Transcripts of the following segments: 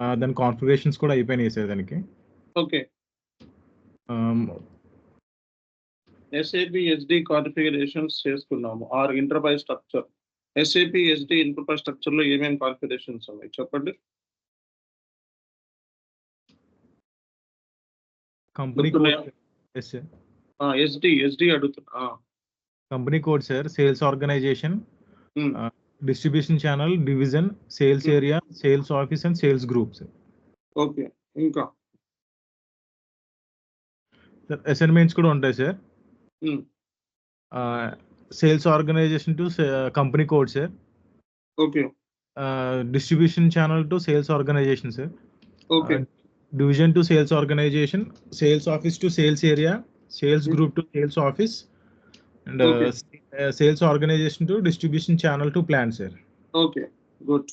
దాని కాన్ఫిగరేషన్స్ కూడా అయిపోయినాయి సార్ దానికి. Okay. Ah, SAP SD configurations చేసుకున్నాము. Or enterprise structure. SAP SD enterprise స్ట్రక్చర్‌లో ఏమేమి కాన్ఫిగరేషన్స్ ఉన్నాయి చెప్పండి? కంపెనీ గుర్తున్నాయా? కోడ్. Yes sir. SD అడుగుతున్నా. Company code sir. Sales organisation, hmm. Distribution channel, division, sales hmm. Area, sales office and sales group sir. Okay. ఇంకా? Sir assignments కూడా ఉంటాయి sir. Hmm. Sales organisation to company code sir. Okay. Distribution channel to sales organisation sir. Okay. Division to sales organisation, sales office to sales area, sales group to sales office and okay. Sales organisation to distribution channel to plan sir. Okay. Good.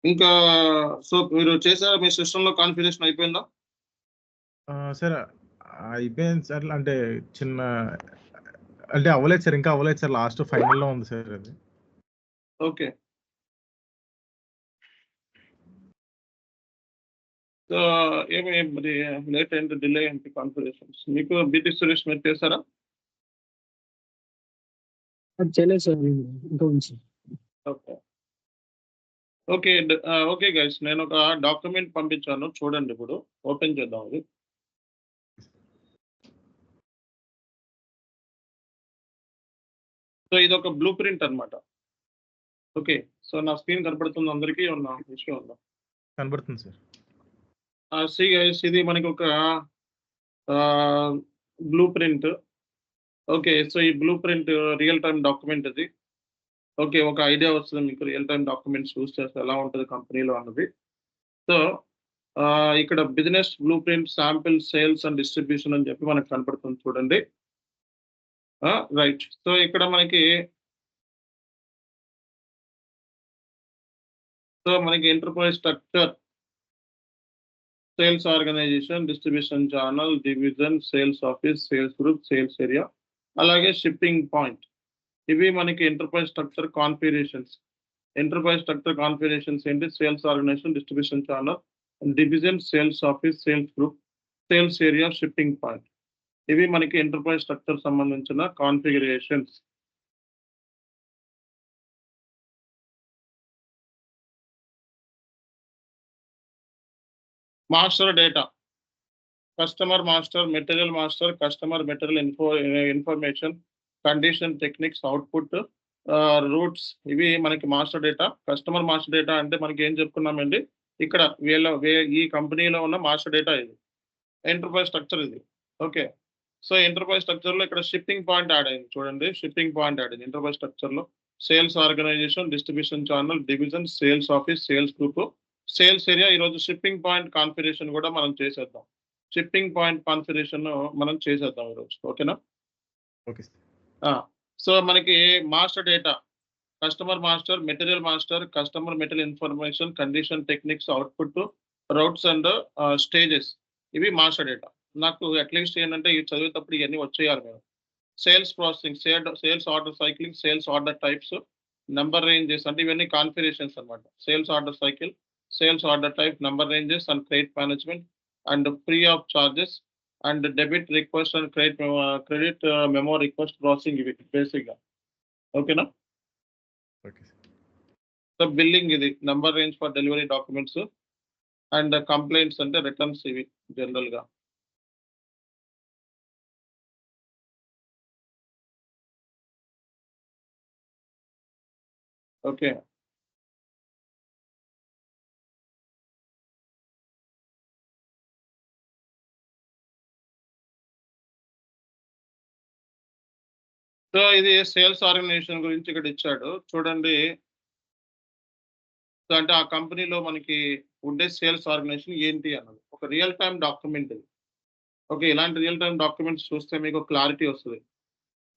ఇంకా so మీరు చేసారా? మీ సిస్టమ్‌లో configuration అయిపోయిందా? Sir అయిపోయింది sir. అంటే చిన్న అంటే అవ్వలేదు సార్. ఇంకా అవ్వలేదు సార్. లాస్ట్ ఫైనల్‌లో ఉంది సార్ అది. ఓకే. సో ఏమి మరి లేట్ అయింది, డిలే అయింది కాన్ఫిగరేషన్స్. మీకు బీటీ సురేష్ మీరు చేసారా? అది చేయలేదు సార్ నేను ఇంకా ఉంది. ఓకే. ఓకే గైస్, నేను ఒక డాక్యుమెంట్ పంపించాను చూడండి. ఇప్పుడు ఓపెన్ చేద్దాం అది. సో ఇది ఒక బ్లూ ప్రింట్ అన్నమాట. ఓకే. సో నా స్క్రీన్ కనపడుతుంది అందరికీ? ఉన్న విషయం ఉందా? కనబడుతుంది సార్. సీ గైస్, ఇది మనకి ఒక బ్లూ ప్రింట్. ఓకే. సో ఈ blue print real time document ఇది. ఓకే. ఒక ఐడియా వస్తుంది మీకు రియల్ టైమ్ డాక్యుమెంట్స్ యూజ్ చేస్తే ఎలా ఉంటది కంపెనీలో అన్నది. సో ఇక్కడ business blueprint sample sales and distribution అని చెప్పి మనకు కనపడుతుంది చూడండి. రైట్. సో ఇక్కడ మనకి enterprise structure, sales organisation, distribution channel, division, sales office, sales group, sales area, అలాగే షిప్పింగ్ పాయింట్. ఇవి మనకి enterprise structure configurations. Enterprise structure configurations ఏంటి? Sales organisation, distribution channel, division, sales office, sales group, sales area, shipping point. ఇవి మనకి enterprise structure సంబంధించిన configurations. Master data, customer master, material master, customer material information, condition, techniques, output, routes. ఇవి మనకి master data. Customer master data అంటే మనకి ఏం చెప్పుకున్నామండి? ఇక్కడ ఈ కంపెనీలో ఉన్న మాస్టర్ డేటా ఇది. ఎంటర్ప్రైజ్ స్ట్రక్చర్ ఇది. ఓకే. సో ఎంటర్ప్రైజ్ స్ట్రక్చర్లో ఇక్కడ షిప్పింగ్ పాయింట్ యాడ్ అయింది చూడండి. షిప్పింగ్ పాయింట్ యాడ్ అయింది ఎంటర్ప్రైజ్ స్ట్రక్చర్లో. Sales organisation, distribution channel, division, sales office, sales group, sales area. ఈరోజు షిప్పింగ్ పాయింట్ కాన్ఫిగరేషన్ కూడా మనం చేసేద్దాం. షిప్పింగ్ పాయింట్ కాన్ఫిగరేషన్ మనం చేసేద్దాం ఈరోజు. ఓకేనా? Okay sir. సో మనకి master data, customer master, material master, customer material information, condition, techniques, output, routes and stages. ఇవి మాస్టర్ డేటా. నాకు అట్లీస్ట్ ఏంటంటే ఇవి చదివేటప్పుడు ఇవన్నీ వచ్చేయాలి మేము. Sales processing, sales order cycling, sales order types, number ranges అంటే ఇవన్నీ కాన్ఫిగరేషన్స్ అన్నమాట. Sales order cycle, sales order type, number ranges and credit management and free of charges and debit request and credit memo request processing. ఇవి బేసిక్గా. ఓకేనా? Okay sir. So billing ఇది number range for delivery documents and complaints అంటే returns. ఇవి జనరల్గా. Okay. So ఇది sales organisation గురించి ఇక్కడ ఇచ్చాడు చూడండి. సో అంటే ఆ కంపెనీలో మనకి ఉండే సేల్స్ ఆర్గనైజేషన్ ఏంటి అన్నది ఒక రియల్ టైమ్ డాక్యుమెంట్ ఇది. ఓకే. ఇలాంటి రియల్ టైమ్ డాక్యుమెంట్స్ చూస్తే మీకు క్లారిటీ వస్తుంది.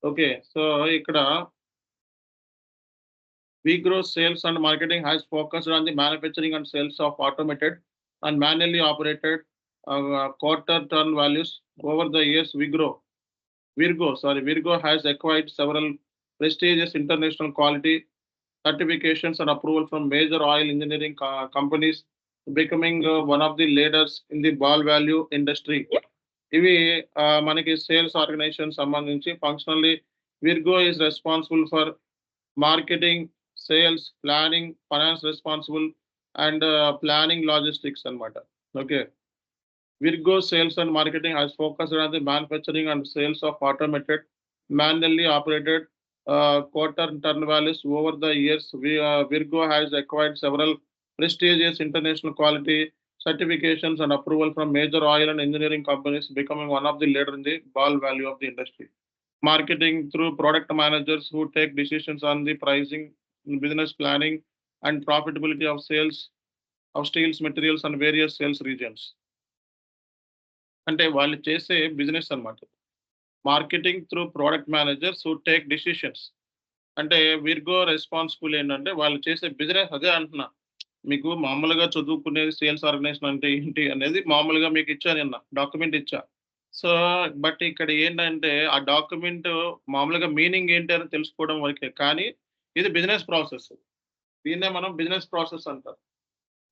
ఓకే. సో ఇక్కడ Wipro sales and marketing has focused on the manufacturing and sales of automated and manually operated quarter turn values. Over the years, Virgo has acquired several prestigious international quality certifications and approval from major oil engineering companies becoming one of the leaders in the ball value industry. ఇవి మనకి sales organisation సంబంధించి functionally Virgo is responsible for marketing, sales, planning, finance responsible and planning logistics అన్నమాట. Okay, Virgo sales and marketing has focused on the manufacturing and sales of automated, manually operated quarter turn values. Over the years, Virgo has acquired several prestigious international quality certifications and approval from major oil and engineering companies, becoming one of the leader in the ball value of the industry. Marketing through product managers who take decisions on the pricing, business planning, and profitability of sales of steels, materials, and various sales regions. అంటే వాళ్ళు చేసే business అన్నమాట. Marketing through product managers who take decisions. అంటే Virgo responsible ఏంటంటే వాళ్ళు చేసే business, అదే అంటున్నా. మీకు మామూలుగా చదువుకునేది సేల్స్ ఆర్గనైజేషన్ అంటే ఏంటి అనేది మామూలుగా మీకు ఇచ్చా, నిన్న డాక్యుమెంట్ ఇచ్చా. సో బట్ ఇక్కడ ఏంటంటే ఆ డాక్యుమెంట్ మామూలుగా మీనింగ్ ఏంటి అని తెలుసుకోవడం వరకే, కానీ ఇది బిజినెస్ ప్రాసెస్. దీన్నే మనం బిజినెస్ ప్రాసెస్ అంటారు.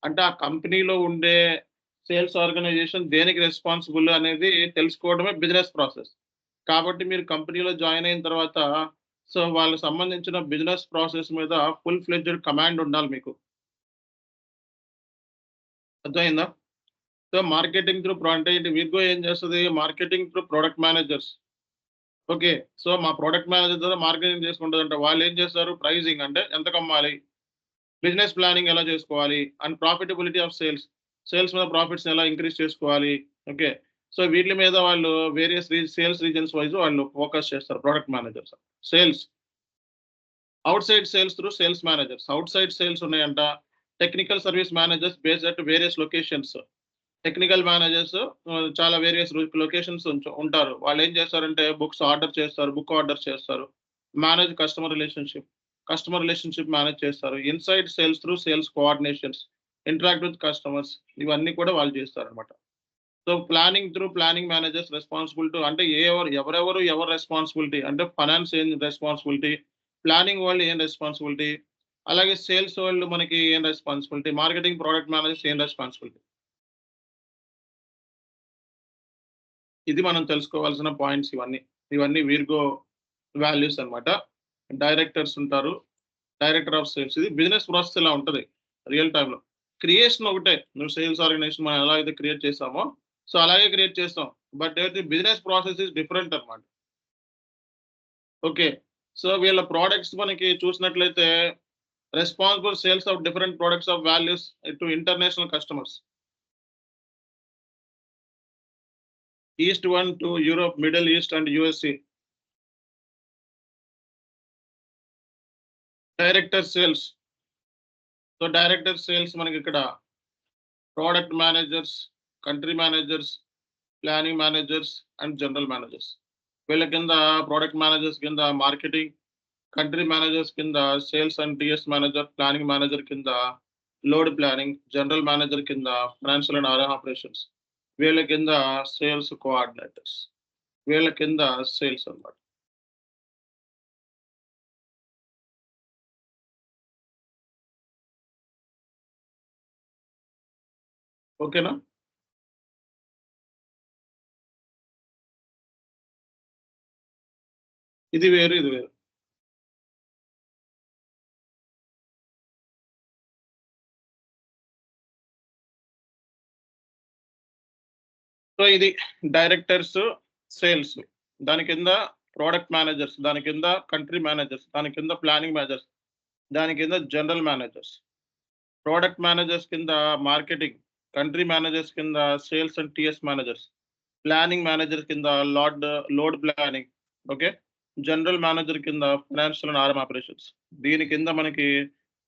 అంటే ఆ కంపెనీలో ఉండే సేల్స్ ఆర్గనైజేషన్ దేనికి రెస్పాన్సిబుల్ అనేది తెలుసుకోవడమే బిజినెస్ ప్రాసెస్. కాబట్టి మీరు కంపెనీలో జాయిన్ అయిన తర్వాత సో వాళ్ళకి సంబంధించిన బిజినెస్ ప్రాసెస్ మీద ఫుల్ ఫ్లెడ్జ్డ్ కమాండ్ ఉండాలి మీకు. అర్థమైందా? సో మార్కెటింగ్ త్రూ అంటే విర్గో ఏం చేస్తుంది? Marketing through product managers. Okay, so మా ప్రొడక్ట్ మేనేజర్ ద్వారా మార్కెటింగ్ చేసుకుంటుంది. అంటే వాళ్ళు ఏం చేస్తారు? ప్రైజింగ్ అంటే ఎంత కమ్మాలి, బిజినెస్ ప్లానింగ్ ఎలా చేసుకోవాలి, and profitability of sales, sales మీద ప్రాఫిట్స్ ఎలా ఇంక్రీజ్ చేసుకోవాలి. ఓకే, సో వీటి మీద వాళ్ళు వేరియస్ సేల్స్ రీజన్స్ వైజ్ వాళ్ళు ఫోకస్ చేస్తారు product managers. Sales outside sales through sales managers. Outside sales ఉన్నాయంట. Technical service managers based at various locations. Technical managers చాలా వేరియస్ లొకేషన్స్ ఉంటారు. వాళ్ళు ఏం చేస్తారంటే బుక్ ఆర్డర్ చేస్తారు. మేనేజ్ కస్టమర్ రిలేషన్షిప్ మేనేజ్ చేస్తారు. Inside sales through sales coordinations, interact with customers, ఇవన్నీ కూడా వాళ్ళు చేస్తారు అనమాట. So planning through planning managers responsibility అంటే ఎవరు రెస్పాన్సిబిలిటీ అంటే ఫైనాన్స్ ఏం రెస్పాన్సిబిలిటీ, ప్లానింగ్ వాళ్ళు ఏం రెస్పాన్సిబిలిటీ, అలాగే సేల్స్ వాళ్ళు మనకి ఏం రెస్పాన్సిబిలిటీ, మార్కెటింగ్ ప్రోడక్ట్ మేనేజర్స్ ఏం రెస్పాన్సిబిలిటీ. ఇది మనం తెలుసుకోవాల్సిన పాయింట్స్. ఇవన్నీ విర్గో వాల్యూస్ అన్నమాట. డైరెక్టర్స్ ఉంటారు, డైరెక్టర్ ఆఫ్ సేల్స్. ఇది బిజినెస్ ప్రాసెస్ ఇలా ఉంటుంది రియల్ టైంలో. క్రియేషన్ ఒకటే, నువ్వు సేల్స్ ఆర్గనైజేషన్ మనం ఎలా అయితే క్రియేట్ చేస్తామో సో అలాగే క్రియేట్ చేస్తాం. But business process is different అన్నమాట. ఓకే, సో వీళ్ళ ప్రోడక్ట్స్ మనకి చూసినట్లయితే responsible sales of different products of values to international customers. East 1 to Europe, middle east and USA. Director sales. So director sales మనకి ఇక్కడ product managers, country managers, planning managers and general managers. వీళ్ళ కింద product managers కింద marketing, country managers కింద sales and TS manager, planning manager కింద load planning, general manager కింద financial and operations, వీళ్ళ కింద సేల్స్ కోఆర్డినేటర్స్, వీళ్ళ కింద సేల్స్ అన్నమాట. ఓకేనా? ఇది వేరు, ఇది వేరు. సో ఇది డైరెక్టర్స్ సేల్స్, దాని కింద ప్రోడక్ట్ మేనేజర్స్, దాని కింద కంట్రీ మేనేజర్స్, దాని కింద ప్లానింగ్ మేనేజర్స్, దాని కింద జనరల్ మేనేజర్స్. ప్రోడక్ట్ మేనేజర్స్ కింద మార్కెటింగ్, కంట్రీ మేనేజర్స్ కింద sales and TS managers, planning manager కింద load planning. Okay, general manager కింద ఫైనాన్షియల్ అండ్ ఆపరేషన్స్. దీని కింద మనకి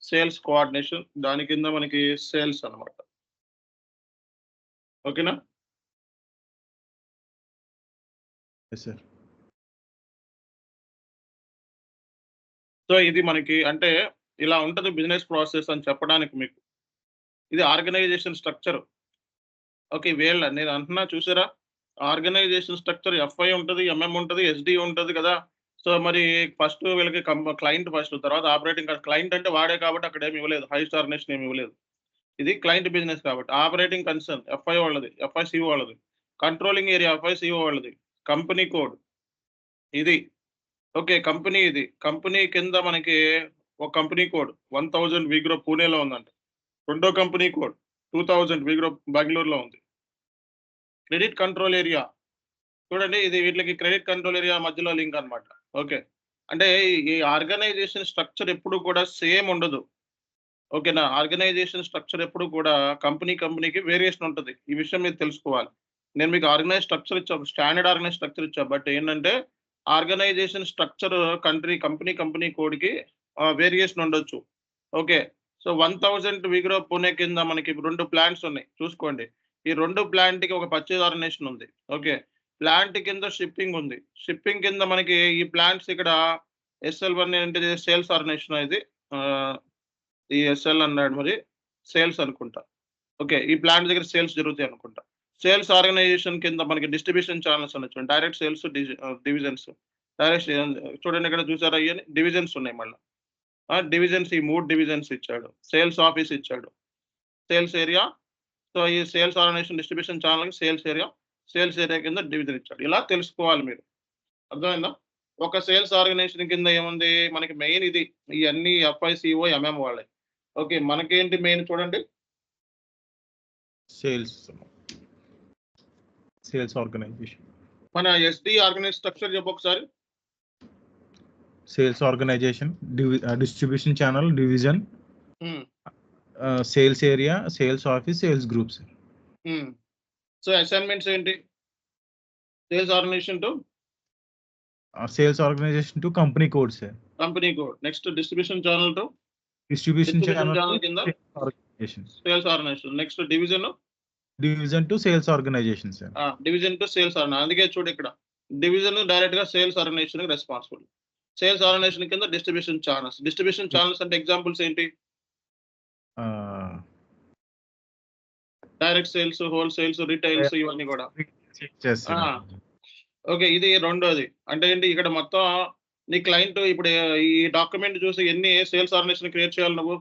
సేల్స్ కోఆర్డినేషన్, దాని కింద మనకి సేల్స్ అన్నమాట. ఓకేనా? సార్. సో ఇది మనకి అంటే ఇలా ఉంటుంది బిజినెస్ ప్రాసెస్ అని చెప్పడానికి మీకు. ఇది ఆర్గనైజేషన్ స్ట్రక్చర్. ఓకే, నేను అంటున్నా చూసారా, ఆర్గనైజేషన్ స్ట్రక్చర్ ఎఫ్ఐ ఉంటుంది, ఎంఎం ఉంటుంది, ఎస్డి ఉంటుంది కదా. సో మరి ఫస్ట్ వీళ్ళకి క్లయింట్ ఫస్ట్, తర్వాత ఆపరేటింగ్. క్లయింట్ అంటే వాడే కాబట్టి అక్కడ ఏమి ఇవ్వలేదు, హై స్టార్ నేషన్ ఏమి ఇవ్వలేదు. ఇది క్లయింట్ బిజినెస్ కాబట్టి. ఆపరేటింగ్ కన్సర్న్ ఎఫ్ఐ వాళ్ళది, ఎఫ్ఐసిఓ వాళ్ళది. కంట్రోలింగ్ ఏరియా ఎఫ్ఐసిఓ వాళ్ళది. కంపెనీ కోడ్ ఇది. ఓకే. కంపెనీ ఇది. కంపెనీ కింద మనకి ఒక కంపెనీ కోడ్ 1000 విగ్రో పూణేలో ఉందంట. రెండో కంపెనీ కోడ్ 2000 విగ్రో బెంగుళూరులో ఉంది. క్రెడిట్ కంట్రోల్ ఏరియా చూడండి, ఇది వీటికి క్రెడిట్ కంట్రోల్ ఏరియా మధ్యలో లింక్ అన్నమాట. ఓకే. అంటే ఈ ఆర్గనైజేషన్ స్ట్రక్చర్ ఎప్పుడు కూడా సేమ్ ఉండదు. ఓకేనా? ఆర్గనైజేషన్ స్ట్రక్చర్ ఎప్పుడు కూడా కంపెనీకి వేరియేషన్ ఉంటది. ఈ విషయం మీరు తెలుసుకోవాలి. నేను మీకు ఆర్గనైజ్ స్ట్రక్చర్ ఇచ్చా, ఒక స్టాండర్డ్ ఆర్గనైజ్ స్ట్రక్చర్ ఇచ్చా. బట్ ఏంటంటే ఆర్గనైజేషన్ స్ట్రక్చర్ కంపెనీ కోడ్‌కి వేరియేషన్ ఉండొచ్చు. ఓకే. సో 1000 విగ్రో పుణె కింద మనకి 2 ప్లాంట్స్ ఉన్నాయి. చూసుకోండి. ఈ 2 ప్లాంట్‌కి ఒక పర్చేజ్ ఆర్గనైజేషన్ ఉంది. ఓకే. ప్లాంట్ కింద షిప్పింగ్ ఉంది. షిప్పింగ్ కింద మనకి ఈ ప్లాంట్స్ ఇక్కడ ఎస్ఎల్1 ఏంటిది సేల్స్ ఆర్గనైజేషన్ ఇది. ఈ ఎస్ఎల్ అన్నాడు మరి సేల్స్ అనుకుంటా. ఓకే. ఈ ప్లాంట్ దగ్గర సేల్స్ జరుగుతాయి అనుకుంటా. సేల్స్ ఆర్గనైజేషన్ కింద మనకి డిస్ట్రిబ్యూషన్ ఛానల్స్ ఉండొచ్చు. Direct sales, divisions. డైరెక్ట్ చూడండి ఇక్కడ చూసారా ఇయన్నీ డివిజన్స్ ఉన్నాయి మళ్ళా. డివిజన్స్ ఈ 3 డివిజన్స్ ఇచ్చాడు. సేల్స్ ఆఫీస్ ఇచ్చాడు. Sales area. సో ఈ సేల్స్ ఆర్గనైజేషన్ డిస్ట్రిబ్యూషన్ ఛానల్‌కి సేల్స్ ఏరియా కింద డివిజన్ ఇచ్చాడు. ఇలా తెలుసుకోవాలి మీరు. అర్థమైందా? ఒక సేల్స్ ఆర్గనైజేషన్ కింద ఏముంది మనకి మెయిన్ ఇది. ఇయన్నీ ఎఫ్ఐసిఓ, ఎంఎం వాళ్ళే. ఓకే. మనకేంటి మెయిన్ చూడండి. Sales organisation. మన ఎస్డి ఆర్గనైజ్ స్ట్రక్చర్ చెప్పు ఒకసారి. Sales organisation, distribution channel, division, sales area, sales office, sales groups. So assignments ఏంటి? Sales organisation to sales organisation to company code sir. Company code. Next distribution channel to distribution channel కింద organisation. Sales organisation. Next division to sales organisation sir. Division to sales organisation. అందుకే చూడు ఇక్కడ division direct గా sales organisation కి responsible. Sales organisation కింద distribution channels అంటే examples ఏంటి? Direct sales, whole sales, retails ఇవన్నీ కూడా. ఓకే. ఇది రెండోది. అంటే ఏంటి ఇక్కడ మొత్తం నీ క్లయింట్ ఇప్పుడు ఈ డాక్యుమెంట్ చూసి ఎన్ని సేల్స్ ఆర్గనైజేషన్ క్రియేట్ చేయాలి నువ్వు?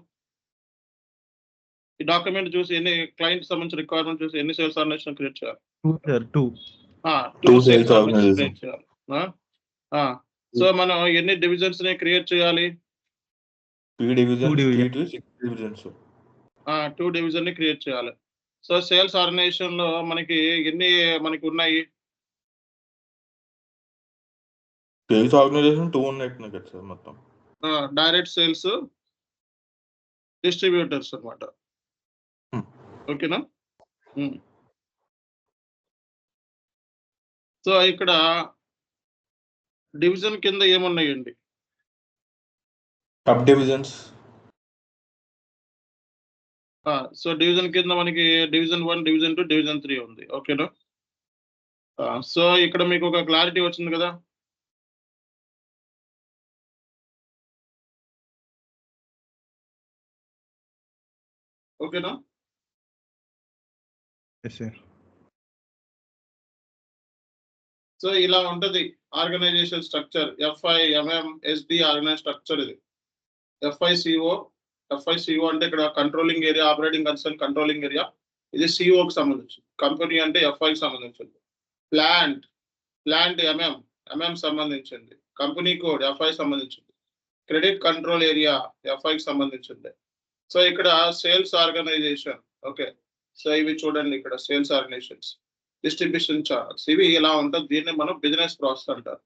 ఈ డాక్యుమెంట్ చూసి ఎన్ని క్లయింట్ సంబంధించిన రిక్వైర్మెంట్ చూసి ఎన్ని సేల్స్ ఆర్గనైజేషన్ క్రియేట్ చేయాలి? 2 సేల్స్ ఆర్గనైజేషన్ క్రియేట్ చేయాలి. సో మనం ఎన్ని డివిజన్స్ ని క్రియేట్ చేయాలి? 2 డివిజన్స్. 2 డివిజన్ ని క్రియేట్ చేయాలి. సో సేల్స్ ఆర్గనైజేషన్ లో మనకి ఎన్ని ఉన్నాయి? సేల్స్ ఆర్గనైజేషన్ 2 ఉన్నట్టున్నాయి కదా సార్ మొత్తం. డైరెక్ట్ సేల్స్, డిస్ట్రిబ్యూటర్స్ అన్నమాట. ఓకేనా? సో ఇక్కడ డివిజన్ కింద ఏమున్నాయండి? Sub divisions. సో డివిజన్ కింద మనకి డివిజన్ 1, డివిజన్ 2, డివిజన్ 3 ఉంది. ఓకేనా? సో ఇక్కడ మీకు ఒక క్లారిటీ వచ్చింది కదా? ఓకేనా? సో ఇలా ఉంటది organization structure. FI, MM, SD organise structure ఇది. ఎఫ్ఐసిఓ అంటే ఇక్కడ controlling area, operating concern controlling area. ఇది సిఓకి సంబంధించి. కంపెనీ అంటే ఎఫ్ఐకి సంబంధించింది. ప్లాంట్ ఎంఎం సంబంధించింది. కంపెనీ కోడ్ ఎఫ్ఐ సంబంధించింది. క్రెడిట్ కంట్రోల్ ఏరియా ఎఫ్ఐకి సంబంధించింది. సో ఇక్కడ సేల్స్ ఆర్గనైజేషన్. ఓకే. సో ఇవి చూడండి ఇక్కడ సేల్స్ ఆర్గనైజేషన్స్, డిస్ట్రిబ్యూషన్ ఛానల్స్, ఇవి ఇలా ఉంటుంది. దీన్ని మనం బిజినెస్ ప్రాసెస్ అంటారు.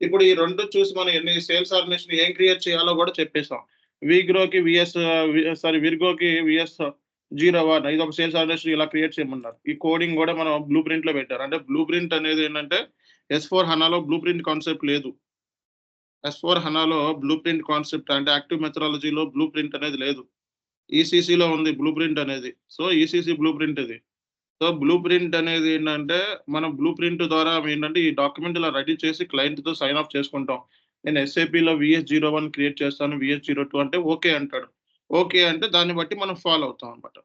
ఇప్పుడు ఈ రెండు చూసి మనం ఎన్ని సేల్స్ ఆర్గనైజేషన్ ఏం క్రియేట్ చేయాలో కూడా చెప్పేసాం. విర్గోకి VS01 ఇది ఒక సేల్స్ ఆర్గనైజేషన్ ఇలా క్రియేట్ చేయమన్నారు. ఈ కోడింగ్ కూడా మనం బ్లూ ప్రింట్ లో పెట్టారు. అంటే బ్లూ ప్రింట్ అనేది ఏంటంటే S4 హనాలో బ్లూ ప్రింట్ కాన్సెప్ట్ లేదు. S4 హనాలో బ్లూ ప్రింట్ కాన్సెప్ట్ అంటే యాక్టివ్ మెథడాలజీలో బ్లూ ప్రింట్ అనేది లేదు. ఈసీసీలో ఉంది బ్లూ ప్రింట్ అనేది. సో ఈసీసీ బ్లూ ప్రింట్ ఇది. సో బ్లూ ప్రింట్ అనేది ఏంటంటే మనం బ్లూ ప్రింట్ ద్వారా ఏంటంటే ఈ డాక్యుమెంట్ ఇలా రెడీ చేసి క్లయింట్ తో సైన్ ఆఫ్ చేసుకుంటాం. నేను SAPలో VS01 క్రియేట్ చేస్తాను, VS02 అంటే ఓకే అంటాడు. ఓకే అంటే దాన్ని బట్టి మనం ఫాలో అవుతాం అనమాట.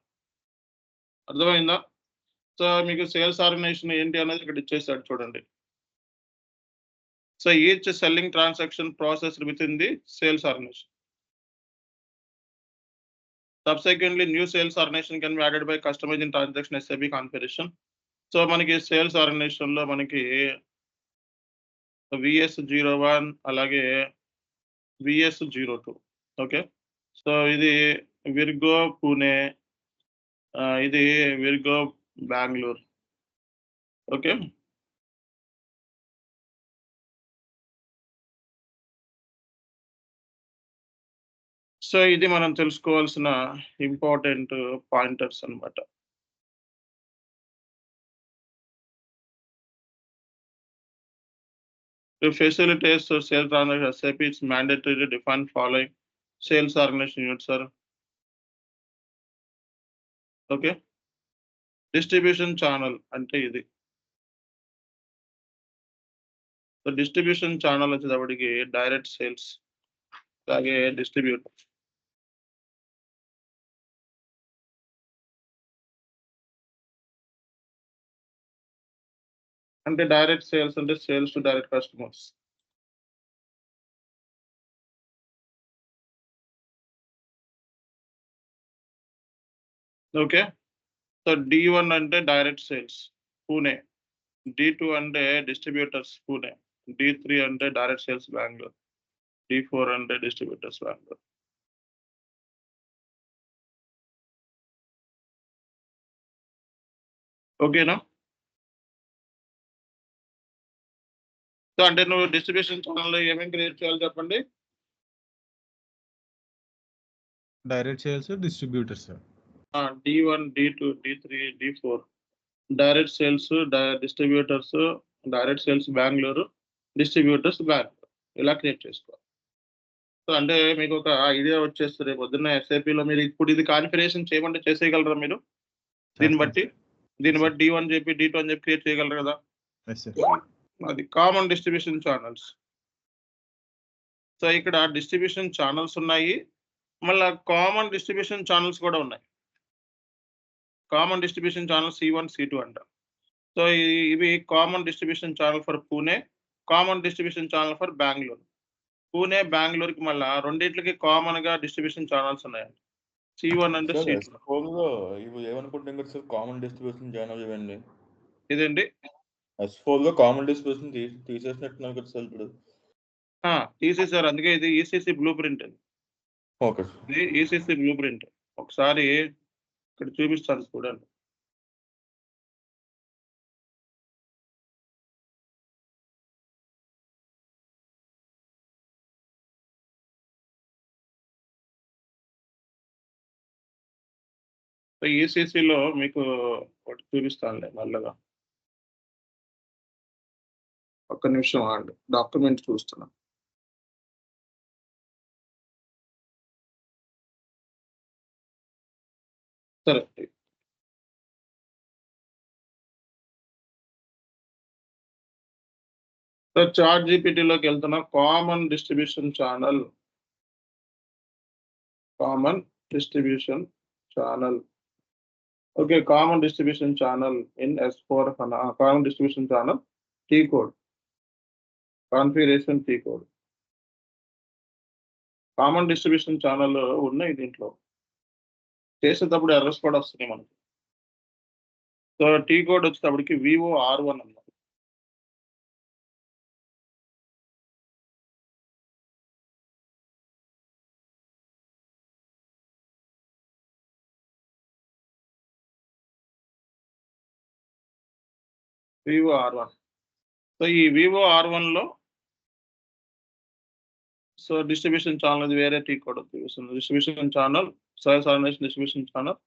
అర్థమైందా? సో మీకు సేల్స్ ఆర్గనైజేషన్ ఏంటి అనేది ఇక్కడ ఇచ్చేసాడు చూడండి. So each selling transaction process within the sales organization. Subsequently, new sales organization can be added by customizing transaction SAP configuration. So మనకి సేల్స్ ఆర్గనైజేషన్ లో మనకి VS01 అలాగే VS02. ఓకే, సో ఇది విర్గో పూణే, ఇది విర్గో బెంగళూరు. ఓకే, సో ఇది మనం తెలుసుకోవాల్సిన important pointers అన్నమాట. To facilitate sales transaction SAP, it's mandatory to define following sales organization units, sir. Okay, distribution channel అంటే ఇది. సో డిస్ట్రిబ్యూషన్ ఛానల్ వచ్చేటప్పటికి డైరెక్ట్ సేల్స్ అలాగే డిస్ట్రిబ్యూటర్. అంటే డైరెక్ట్ సేల్స్ అంటే sales to direct customers. Okay, so D1 అంటే direct sales Pune, D2 అంటే distributors Pune, D3 అంటే direct sales Bengaluru, D4 అంటే డిస్ట్రిబ్యూటర్స్ బెంగళూరు. ఓకేనా? సో అంటే నువ్వు డిస్ట్రిబ్యూషన్ ఛానల్లో ఏమేమి క్రియేట్ చేయాలి చెప్పండి. Direct sales, distributors. D1, D2, D3, D4 direct sales, distributors, direct sales Bengaluru, distributors Bengaluru, ఇలా క్రియేట్ చేసుకోవాలి. సో అంటే మీకు ఒక ఐడియా వచ్చేస్తుంది. రేపు పొద్దున్న ఎస్ఐపిలో మీరు ఇప్పుడు ఇది కాన్ఫిగరేషన్ చేయమంటే చేసేయగలరా మీరు? దీన్ని బట్టి D1 చెప్పి D2 అని చెప్పి క్రియేట్ చేయగలరు కదా. అది కామన్ డిస్ట్రిబ్యూషన్ ఛానల్స్. సో ఇక్కడ డిస్ట్రిబ్యూషన్ ఛానల్స్ ఉన్నాయి, మళ్ళీ కామన్ డిస్ట్రిబ్యూషన్ ఛానల్స్ కూడా ఉన్నాయి. Common distribution channel C1, C2 అంట. సో ఇవి common distribution channel for Pune, common distribution channel for Bengaluru. Pune బెంగళూరుకి మళ్ళీ రెండింటికి కామన్ గా డిస్ట్రిబ్యూషన్ ఛానల్స్ ఉన్నాయండి. C1 అంటే C2. ఇవి ఏమనుకుంటాం కదా సార్, కామన్ డిస్ట్రిబ్యూషన్ ఛానల్ ఇవ్వండి. ఇదండి S4 లో కామన్ డిస్ట్రిబ్యూషన్ తీసేసినట్టున్నారు కదా సార్ ఇప్పుడు. తీసేసారు, అందుకే ఇది ECC blue print. Okay sir, ఇది ECC బ్లూ ప్రింట్. ఒకసారి ఇక్కడ చూపిస్తాను చూడండి. ECCలో మీకు ఒకటి చూపిస్తానులే మళ్ళగా. ఒక్క నిమిషం ఆగండి, డాక్యుమెంట్ చూస్తున్నా. సరే, చాట్ జీపీటీలోకి వెళ్తున్నా. Common distribution channel, common distribution channel. Okay, common distribution channel in S4 common distribution channel T code, configuration T code. Common distribution channel ఉన్నాయి దీంట్లో. చేసేటప్పుడు ఎర్రర్స్ కూడా వస్తున్నాయి మనకి. సో T కోడ్ వచ్చేటప్పటికి VO-R1 అన్నమాట. VO-R1. సో ఈ VO-R1 లో సో డిస్ట్రిబ్యూషన్ ఛానల్ అది వేరే T కోడ్ వస్తుంది. Distribution channel, sales organisation distribution channel,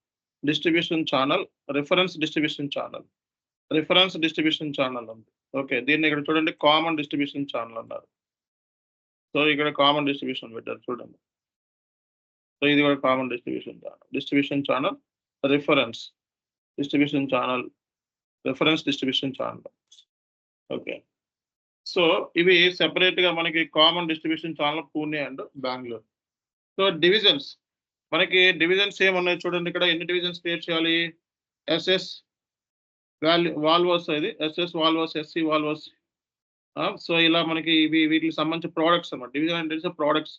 distribution channel, reference distribution channel, reference distribution channel ఉంది. ఓకే, దీన్ని ఇక్కడ చూడండి కామన్ డిస్ట్రిబ్యూషన్ ఛానల్ అన్నారు. సో ఇక్కడ కామన్ డిస్ట్రిబ్యూషన్ పెట్టారు చూడండి. సో ఇది కూడా common distribution channel, reference distribution channel, reference distribution channel. Okay, so ఇవి సెపరేట్ గా మనకి common distribution channel Pune and Bengaluru. So divisions, మనకి డివిజన్స్ ఏమున్నాయి చూడండి. ఇక్కడ ఎన్ని డివిజన్స్ క్రియేట్ చేయాలి? SS వాల్వోస్, ఇది SS వాల్వోస్, SC వాల్వోస్. సో ఇలా మనకి ఇవి వీటికి సంబంధించిన ప్రోడక్ట్స్ అన్నమాట. డివిజన్ అంటే ప్రోడక్ట్స్.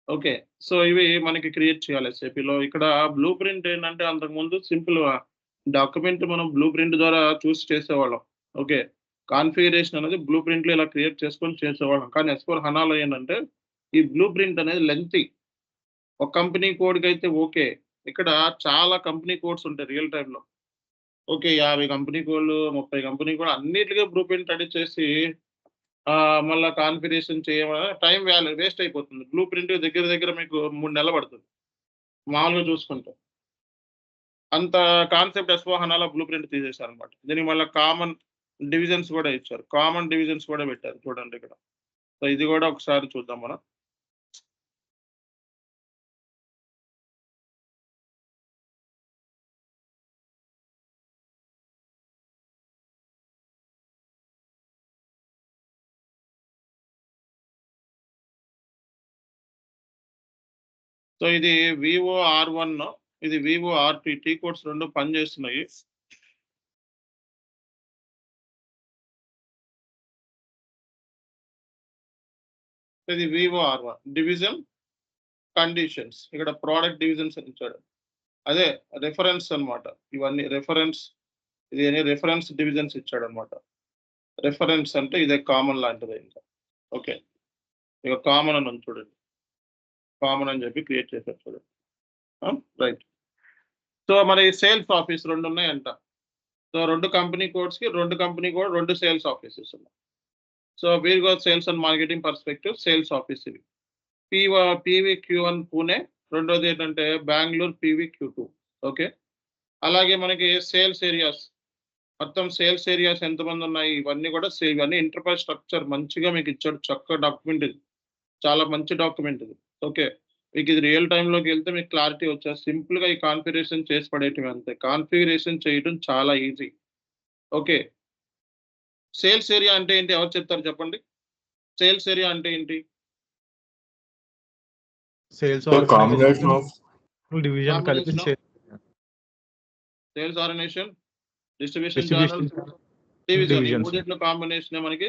ఓకే. సో ఇవి మనకి క్రియేట్ చేయాలి ఎస్ఏపీలో. ఇక్కడ బ్లూ ప్రింట్ ఏంటంటే అంతకుముందు సింపుల్ డాక్యుమెంట్ మనం బ్లూ ప్రింట్ ద్వారా చూసి చేసేవాళ్ళం. ఓకే. కాన్ఫిగరేషన్ అనేది బ్లూ ప్రింట్‌లో ఇలా క్రియేట్ చేసుకొని చేసేవాళ్ళం. కానీ ఎస్4 హనాలో ఏంటంటే ఈ బ్లూ ప్రింట్ అనేది లెంగ్తీ. ఒక కంపెనీ కోడ్‌కైతే ఓకే. ఇక్కడ చాలా కంపెనీ కోడ్స్ ఉంటాయి రియల్ టైమ్‌లో. ఓకే. 50 కంపెనీ కోడ్‌లు, 30 కంపెనీ కోడ్ అన్నిట్లికి బ్లూ ప్రింట్ రెడీ చేసి మళ్ళా కాన్ఫిగరేషన్ టైం వేస్ట్ అయిపోతుంది. బ్లూ ప్రింట్ దగ్గర దగ్గర మీకు 3 నెలలు పడుతుంది. మామూలుగా చూసుకుంటే. అంత కాన్సెప్ట్ ఎస్4 హనాలో బ్లూ ప్రింట్ తీసేసారనమాట. దీనికి మళ్ళా కామన్ డివిజన్స్ కూడా ఇచ్చారు. కామన్ డివిజన్స్ కూడా పెట్టారు చూడండి ఇక్కడ. సో ఇది కూడా ఒకసారి చూద్దాం మనం. సో ఇది వివో R1, ఇది వివో R2 టీ కోడ్స్ 2 పనిచేస్తున్నాయి. ఇది వివో R1 డివిజన్ కండిషన్స్. ఇక్కడ ప్రొడక్ట్ డివిజన్స్ అని ఇచ్చాడు. అదే రిఫరెన్స్ అన్నమాట. ఇవన్నీ రిఫరెన్స్, ఇది రిఫరెన్స్ డివిజన్స్ ఇచ్చాడన్నమాట. రిఫరెన్స్ అంటే ఇదే కామన్ లాంటిదే ఇంకా. ఓకే. ఇక కామన్ అని ఉంది చూడండి. కామన్ అని చెప్పి క్రియేట్ చేశారు చూడండి. రైట్. సో మరి సేల్స్ ఆఫీస్ 2 ఉన్నాయంట. సో 2 కంపెనీ కోడ్స్‌కి 2 కంపెనీ కోడ్ 2 సేల్స్ ఆఫీసెస్ ఉన్నాయి. So Virgo sales and marketing perspective sales office ఇవి. PVQ1 పూణే, రెండోది ఏంటంటే బెంగుళూరు PVQ2. ఓకే. అలాగే మనకి సేల్స్ ఏరియాస్, మొత్తం సేల్స్ ఏరియాస్ ఎంతమంది ఉన్నాయి ఇవన్నీ కూడా ఇవన్నీ ఎంటర్ప్రైజ్ స్ట్రక్చర్ మంచిగా మీకు ఇచ్చాడు. చక్కగా డాక్యుమెంట్ ఇది. చాలా మంచి డాక్యుమెంట్ ఇది. ఓకే. మీకు ఇది రియల్ టైమ్‌లోకి వెళ్తే మీకు క్లారిటీ వచ్చేసి సింపుల్‌గా ఈ కాన్ఫిగరేషన్ చేసి పడేయటమే అంతే. కాన్ఫిగరేషన్ చేయడం చాలా ఈజీ. ఓకే. సేల్స్ ఏరియా అంటే ఏంటి? ఎవరు చెప్తారు చెప్పండి? సేల్స్ ఏరియా అంటే ఏంటి? సేల్స్ కాంబినేషన్ ఆఫ్ డివిజన్ కలిపి Combination of sales organisation, distribution channel, division. ఈ డివిజన్స్ మూడిట్లో కాంబినేషనే మనకి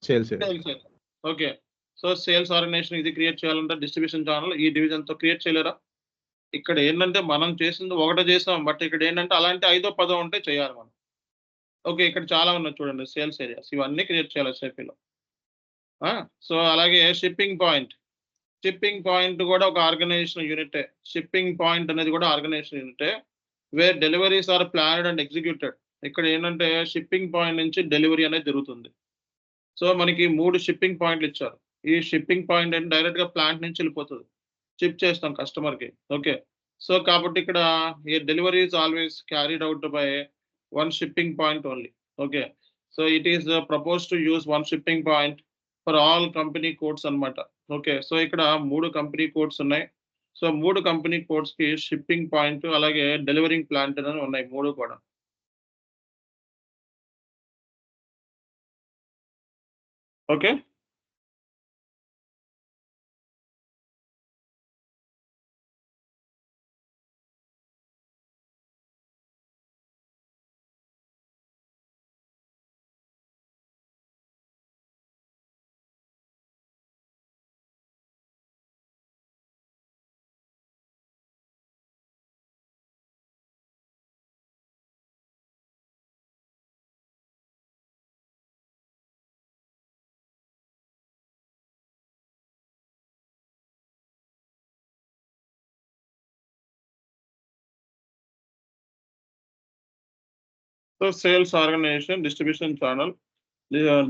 sales sales area. Okay. So sales organization ఇది క్రియేట్ చేయాలంటే డిస్ట్రిబ్యూషన్ ఛానల్ ఈ డివిజన్‌తో క్రియేట్ చేయలేరా? ఇక్కడ ఏంటంటే మనం చేసింది ఒకటే చేసాం. బట్ ఇక్కడ ఏంటంటే అలాంటి 5దో 10దో ఉంటే చేయాలి మనం. ఓకే. ఇక్కడ చాలా ఉన్నాయి చూడండి సేల్స్ ఏరియాస్. ఇవన్నీ క్రియేట్ చేయాలి ఎస్ఏపీలో. సో అలాగే షిప్పింగ్ పాయింట్. షిప్పింగ్ పాయింట్ కూడా ఒక ఆర్గనైజేషన్ యూనిటే. షిప్పింగ్ పాయింట్ అనేది కూడా ఆర్గనైజేషన్ యూనిటే. Where deliveries are planned and executed. ఇక్కడ ఏంటంటే షిప్పింగ్ పాయింట్ నుంచి డెలివరీ అనేది జరుగుతుంది. సో మనకి 3 షిప్పింగ్ పాయింట్లు ఇచ్చారు. ఈ షిప్పింగ్ పాయింట్ అంటే డైరెక్ట్‌గా ప్లాంట్ నుంచి వెళ్ళిపోతుంది. షిప్ చేస్తాం కస్టమర్‌కి. ఓకే. సో కాబట్టి ఇక్కడ ఈ delivery is always carried out by 1 shipping point only. Okay. So it is proposed to use 1 shipping point for all company codes అన్నమాట. ఓకే. సో ఇక్కడ 3 కంపెనీ కోడ్స్ ఉన్నాయి. సో 3 కంపెనీ కోడ్స్‌కి shipping point అలాగే delivering plant అని ఉన్నాయి 3 కూడా. Okay. So sales organisation, distribution channel,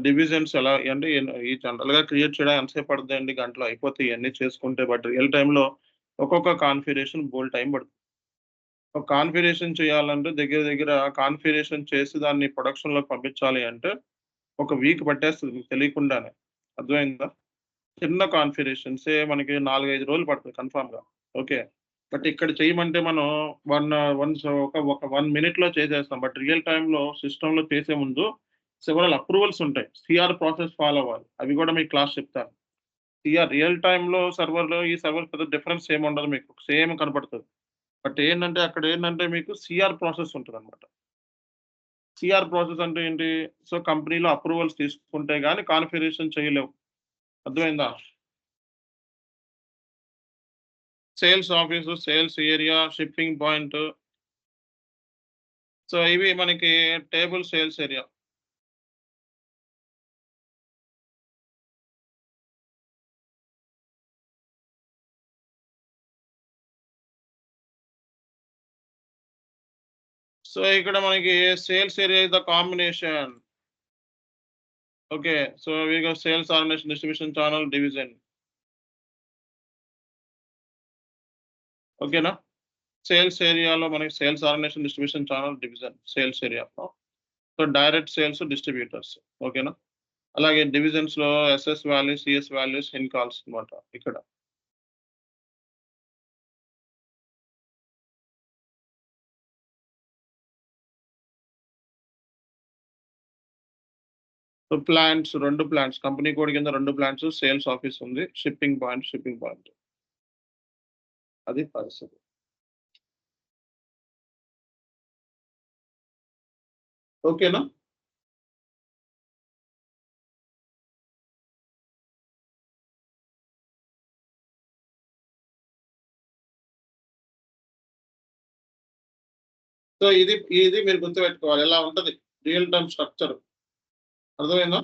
divisions ఎలా అంటే ఈ జనరల్‌గా క్రియేట్ చేయడానికి ఎంతసేపు పడుతుందండి? గంటలో అయిపోతాయి ఇయన్నీ చేసుకుంటే. బట్ రియల్ టైమ్‌లో ఒక్కొక్క కాన్ఫిగరేషన్ బోలెడు టైం పడుతుంది. ఒక కాన్ఫిగరేషన్ చేయాలంటే దగ్గర దగ్గర కాన్ఫిగరేషన్ చేసి దాన్ని ప్రొడక్షన్‌లోకి పంపించాలి అంటే ఒక వీక్ పట్టేస్తది మీకు తెలియకుండానే. అర్థమైందా? చిన్న కాన్ఫిగరేషన్సే మనకి 4, 5 రోజులు పడతాయి కన్ఫర్మ్‌గా. ఓకే. బట్ ఇక్కడ చేయమంటే మనం ఒక 1 మినిట్‌లో చేసేస్తాం. బట్ రియల్ టైమ్‌లో సిస్టమ్‌లో చేసే ముందు సెవెరల్ అప్రూవల్స్ ఉంటాయి. సీఆర్ ప్రాసెస్ ఫాలో అవ్వాలి. అవి కూడా మీకు క్లాస్ చెప్తాను. రియల్ టైమ్‌లో సర్వర్‌లో ఈ సర్వర్ పెద్ద డిఫరెన్స్ ఏమి ఉండదు మీకు. సేమ్ కనపడుతది. బట్ ఏంటంటే అక్కడ ఏంటంటే మీకు సీఆర్ ప్రాసెస్ ఉంటదన్నమాట. సీఆర్ ప్రాసెస్ అంటే ఏంటి? సో కంపెనీలో అప్రూవల్స్ తీసుకుంటే గాని కాన్ఫిగరేషన్ చేయలేవు. అర్థమైందా? Sales office, sales area, shipping point. So ఇవి మనకి టేబుల్ సేల్స్ ఏరియా. సో ఇక్కడ మనకి sales area is the combination. Okay, so we got sales organisation, distribution channel, division. ఓకేనా? సేల్స్ ఏరియాలో మనకి sales organisation, distribution channel, division sales ఏరియాలో. So direct sales, distributors. ఓకేనా? అలాగే డివిజన్స్ లో SS values, CS values, in calls అనమాట ఇక్కడ. So plants, 2 plants, company code కింద 2 ప్లాంట్స్, సేల్స్ ఆఫీస్ ఉంది, షిప్పింగ్ పాయింట్. అది పరిస్థితి. ఓకేనా? సో ఇది మీరు గుర్తుపెట్టుకోవాలి, ఎలా ఉంటది రియల్ టైమ్ స్ట్రక్చర్. అర్థమైందా?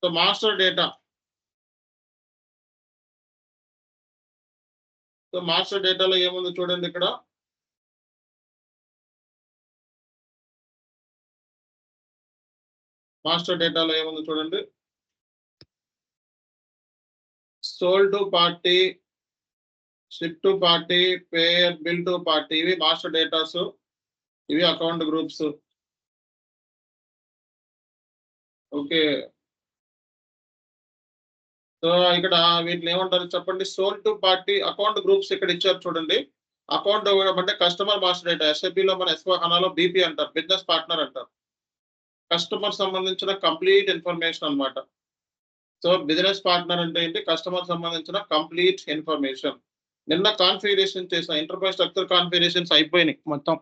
So master data. So master డేటాలో ఏముంది చూడండి ఇక్కడ. మాస్టర్ డేటాలో ఏముంది చూడండి. Sold to party, ship to party, payer, bill to party. ఇవి మాస్టర్ డేటాస్, ఇవి అకౌంట్ గ్రూప్స్. ఓకే, సో ఇక్కడ వీటిని ఏమంటారు చెప్పండి. Sold to party account groups ఇక్కడ ఇచ్చారు చూడండి. అకౌంట్ అంటే కస్టమర్ మాస్టర్ డేటా. ఎస్ఏపీలో మన S/4HANAలో బీపీ అంటారు, బిజినెస్ పార్ట్నర్ అంటారు. కస్టమర్ సంబంధించిన కంప్లీట్ ఇన్ఫర్మేషన్ అన్నమాట. సో బిజినెస్ పార్ట్నర్ అంటే ఏంటి? కస్టమర్ సంబంధించిన కంప్లీట్ ఇన్ఫర్మేషన్. నిన్న కాన్ఫిగరేషన్ చేసిన ఎంటర్ప్రైజ్ స్ట్రక్చర్ కాన్ఫిగరేషన్స్ అయిపోయినాయి మొత్తం.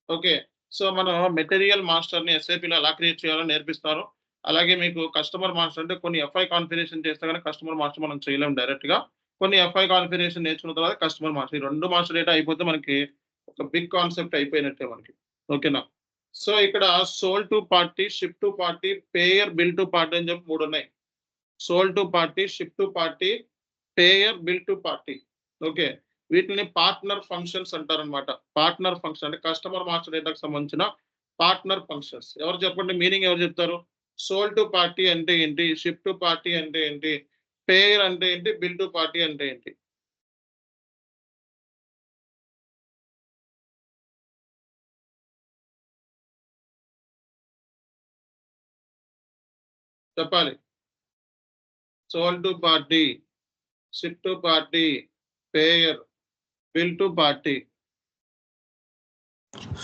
ఓకే, సో మనం మెటీరియల్ మాస్టర్ ని ఎస్ఏపీలో ఎలా క్రియేట్ చేయాలో నేర్పిస్తారు. అలాగే మీకు కస్టమర్ మాస్టర్ అంటే కొన్ని ఎఫ్ఐ కాన్ఫిగరేషన్ చేస్తే కానీ కస్టమర్ మాస్టర్ మనం చేయలేము డైరెక్ట్ గా. కొన్ని ఎఫ్ఐ కాన్ఫిగరేషన్ నేర్చుకున్న తర్వాత కస్టమర్ మాస్టర్. ఈ 2 మాస్టర్ డేటా అయిపోతే మనకి ఒక బిగ్ కాన్సెప్ట్ అయిపోయినట్టే మనకి. ఓకేనా? సో ఇక్కడ sold to party, ship to party, payer, bill to party అని చెప్పి 3 ఉన్నాయి. Sold to party, ship to party, payer, bill to party. Okay, వీటిని పార్ట్నర్ ఫంక్షన్స్ అంటారనమాట. పార్ట్నర్ ఫంక్షన్ అంటే కస్టమర్ మాస్టర్ డేటాకు సంబంధించిన పార్ట్నర్ ఫంక్షన్స్. ఎవరు చెప్పండి మీనింగ్, ఎవరు చెప్తారు? సోల్డ్ టు పార్టీ అంటే ఏంటి? షిప్ టు పార్టీ అంటే ఏంటి? పేయర్ అంటే ఏంటి? బిల్ టు పార్టీ అంటే ఏంటి? చెప్పాలి. Sold to party, ship to party, payer, bill to party.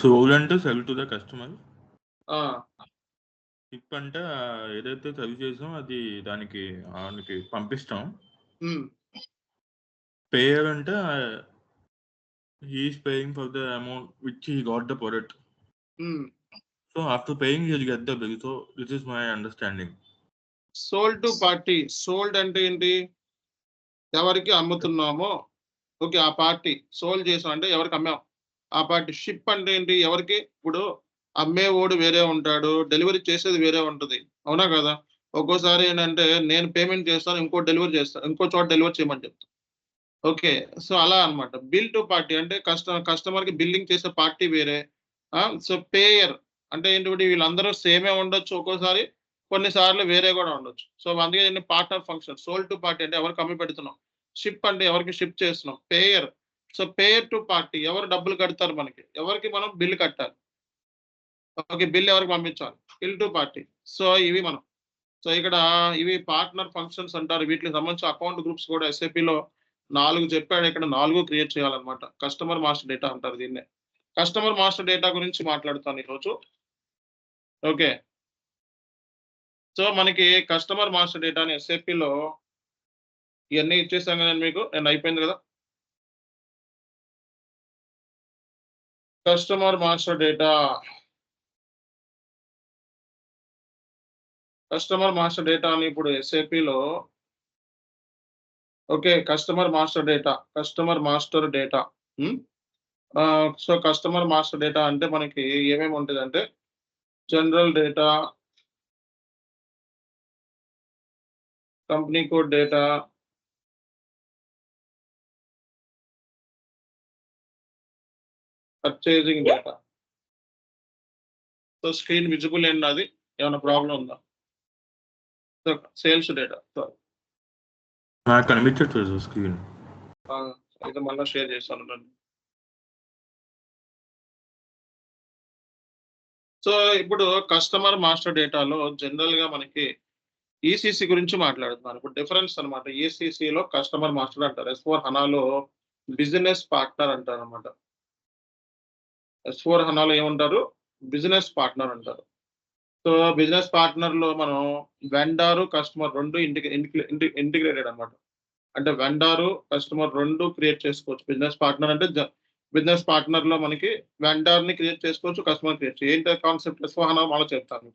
Sold అంటే సెల్ టు ద కస్టమర్. ఆ, షిప్ అంటే ఏదైతే సెల్ చేసామో అది దానికి పంపిస్తాం. పేయర్ అంటే he is paying for the amount which he got the product. So after paying he'll get the bill. So this is my understanding. Sold to party. Sold అంటే ఏంటి? ఎవరికి అమ్ముతున్నామో ఓకే ఆ పార్టీ. సోల్డ్ చేసాం అంటే ఎవరికి అమ్మాం ఆ party. Ship అంటే ఏంటి? ఎవరికి? ఇప్పుడు అమ్మేవాడు వేరే ఉంటాడు, డెలివరీ చేసేది వేరే ఉంటుంది, అవునా కదా? ఒక్కోసారి ఏంటంటే నేను పేమెంట్ చేస్తాను, ఇంకో డెలివరీ చేస్తాను, ఇంకో చోట డెలివరీ చేయమని చెప్తాను. ఓకే, సో అలా అన్నమాట. బిల్ టు పార్టీ అంటే కస్టమర్ కి బిల్లింగ్ చేసే పార్టీ వేరే. సో పేయర్ అంటే ఏంటి? వీళ్ళందరూ సేమే ఉండొచ్చు, ఒక్కోసారి కొన్నిసార్లు వేరే కూడా ఉండొచ్చు. సో అందుకే దీన్ని partner function. Sold to party అంటే ఎవరికి అమ్మి పెడుతున్నాం, షిప్ అంటే ఎవరికి షిప్ చేస్తున్నాం, payer. So payer to party ఎవరు డబ్బులు కడతారు మనకి, ఎవరికి మనం బిల్ కట్టాలి. ఓకే, బిల్ ఎవరికి పంపించాలి, బిల్ టు పార్టీ. సో ఇవి మనం. సో ఇక్కడ ఇవి పార్ట్నర్ ఫంక్షన్స్ అంటారు. వీటికి సంబంధించిన అకౌంట్ గ్రూప్స్ కూడా ఎస్ఏపీలో 4 చెప్పాడు. ఇక్కడ 4 క్రియేట్ చేయాలన్నమాట. కస్టమర్ మాస్టర్ డేటా అంటారు దీన్నే. కస్టమర్ మాస్టర్ డేటా గురించి మాట్లాడుతాను ఈరోజు. ఓకే, సో మనకి కస్టమర్ మాస్టర్ డేటాని ఎస్ఏపీలో ఇవన్నీ ఇచ్చేసాను కదా మీకు, నేను అయిపోయింది కదా. Customer master data, customer master data అని ఇప్పుడు ఎస్ఏపీలో okay, customer master data. So customer master data అంటే మనకి ఏమేమి ఉంటుందంటే general data, company code data, purchasing data. So screen visible ఏంటి, అది ఏమైనా ప్రాబ్లం ఉందా? So sales data. నాకు కనిపించట్లేదు స్క్రీన్. అయితే మళ్ళీ షేర్ చేస్తాను నన్ను. సో ఇప్పుడు కస్టమర్ మాస్టర్ డేటాలో జనరల్ గా మనకి ఈసీసీ గురించి మాట్లాడుతున్నాను. ఇప్పుడు డిఫరెన్స్ అనమాట. ఈసీసీలో కస్టమర్ మాస్టర్ అంటారు, S4 హనాలో బిజినెస్ పార్ట్నర్ అంటారు అనమాట. S4 హనాలో ఏమంటారు? బిజినెస్ పార్ట్నర్ అంటారు. సో బిజినెస్ పార్ట్నర్ లో మనం వెండారు కస్టమర్ రెండు ఇంటిగ్రేటెడ్ అనమాట. అంటే వెండారు కస్టమర్ రెండు క్రియేట్ చేసుకోవచ్చు. బిజినెస్ పార్ట్నర్ అంటే బిజినెస్ పార్ట్నర్ లో మనకి వెండార్ ని క్రియేట్ చేసుకోవచ్చు, కస్టమర్ క్రియేట్ ఏంటి కాన్సెప్ట్ S4 హనా మళ్ళీ చెప్తాను.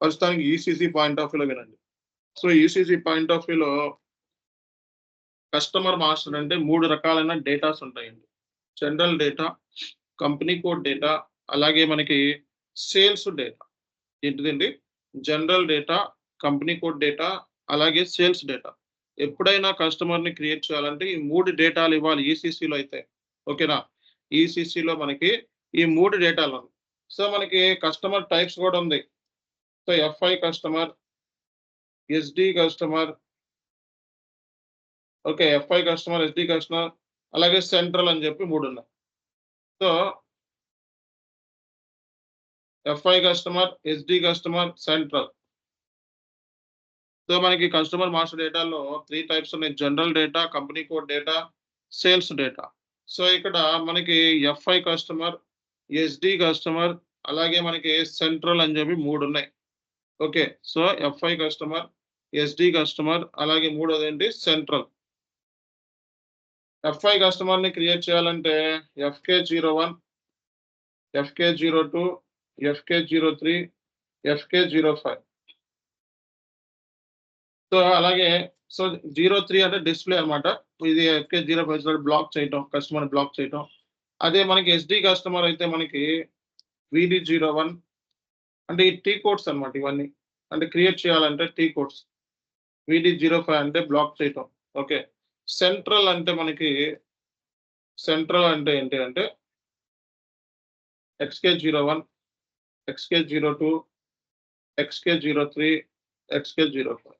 ప్రస్తుతానికి ఈసీసీ పాయింట్ ఆఫ్ వ్యూలో వినండి. సో ఈసీసీ పాయింట్ ఆఫ్ వ్యూలో కస్టమర్ మాస్టర్ అంటే 3 రకాలైన డేటాస్ ఉంటాయండి. General data, company code data, అలాగే మనకి సేల్స్ డేటా. ఏంటిదండి? General data, company code data, అలాగే సేల్స్ డేటా. ఎప్పుడైనా కస్టమర్ ని క్రియేట్ చేయాలంటే ఈ 3 డేటాలు ఇవ్వాలి ఈసీసీలో అయితే. ఓకేనా? ఈసీసీలో మనకి ఈ 3 డేటాలు ఉన్నాయి. సో మనకి కస్టమర్ టైప్స్ కూడా ఉంది. So FI customer, SD customer, okay, FI customer, SD customer, అలాగే సెంట్రల్ అని చెప్పి 3 ఉన్నాయి. So FI customer, SD customer, central. So మనకి కస్టమర్ మాస్టర్ డేటాలో 3 టైప్స్ ఉన్నాయి. General data, company code data, sales data. So ఇక్కడ మనకి ఎఫ్ఐ కస్టమర్, ఎస్డి కస్టమర్, అలాగే మనకి సెంట్రల్ అని చెప్పి 3 ఉన్నాయి. Okay, so FI customer, SD customer, అలాగే మూడోది ఏంటి? సెంట్రల్. ఎఫ్ఐ కస్టమర్ ని క్రియేట్ చేయాలంటే FK01, FK02, FK03, FK05. So అలాగే సో 03 అంటే డిస్ప్లే అనమాట. ఇది FK05 బ్లాక్ చేయటం, కస్టమర్ బ్లాక్ చేయటం. అదే మనకి ఎస్డి కస్టమర్ అయితే మనకి VD01 అంటే ఈ టీ కోడ్స్ అనమాట. ఇవన్నీ అంటే క్రియేట్ చేయాలంటే టీ కోడ్స్. VD05 అంటే బ్లాక్ చేయటం. ఓకే, సెంట్రల్ అంటే మనకి సెంట్రల్ అంటే ఏంటి అంటే XK01, XK02, XK03, XK05.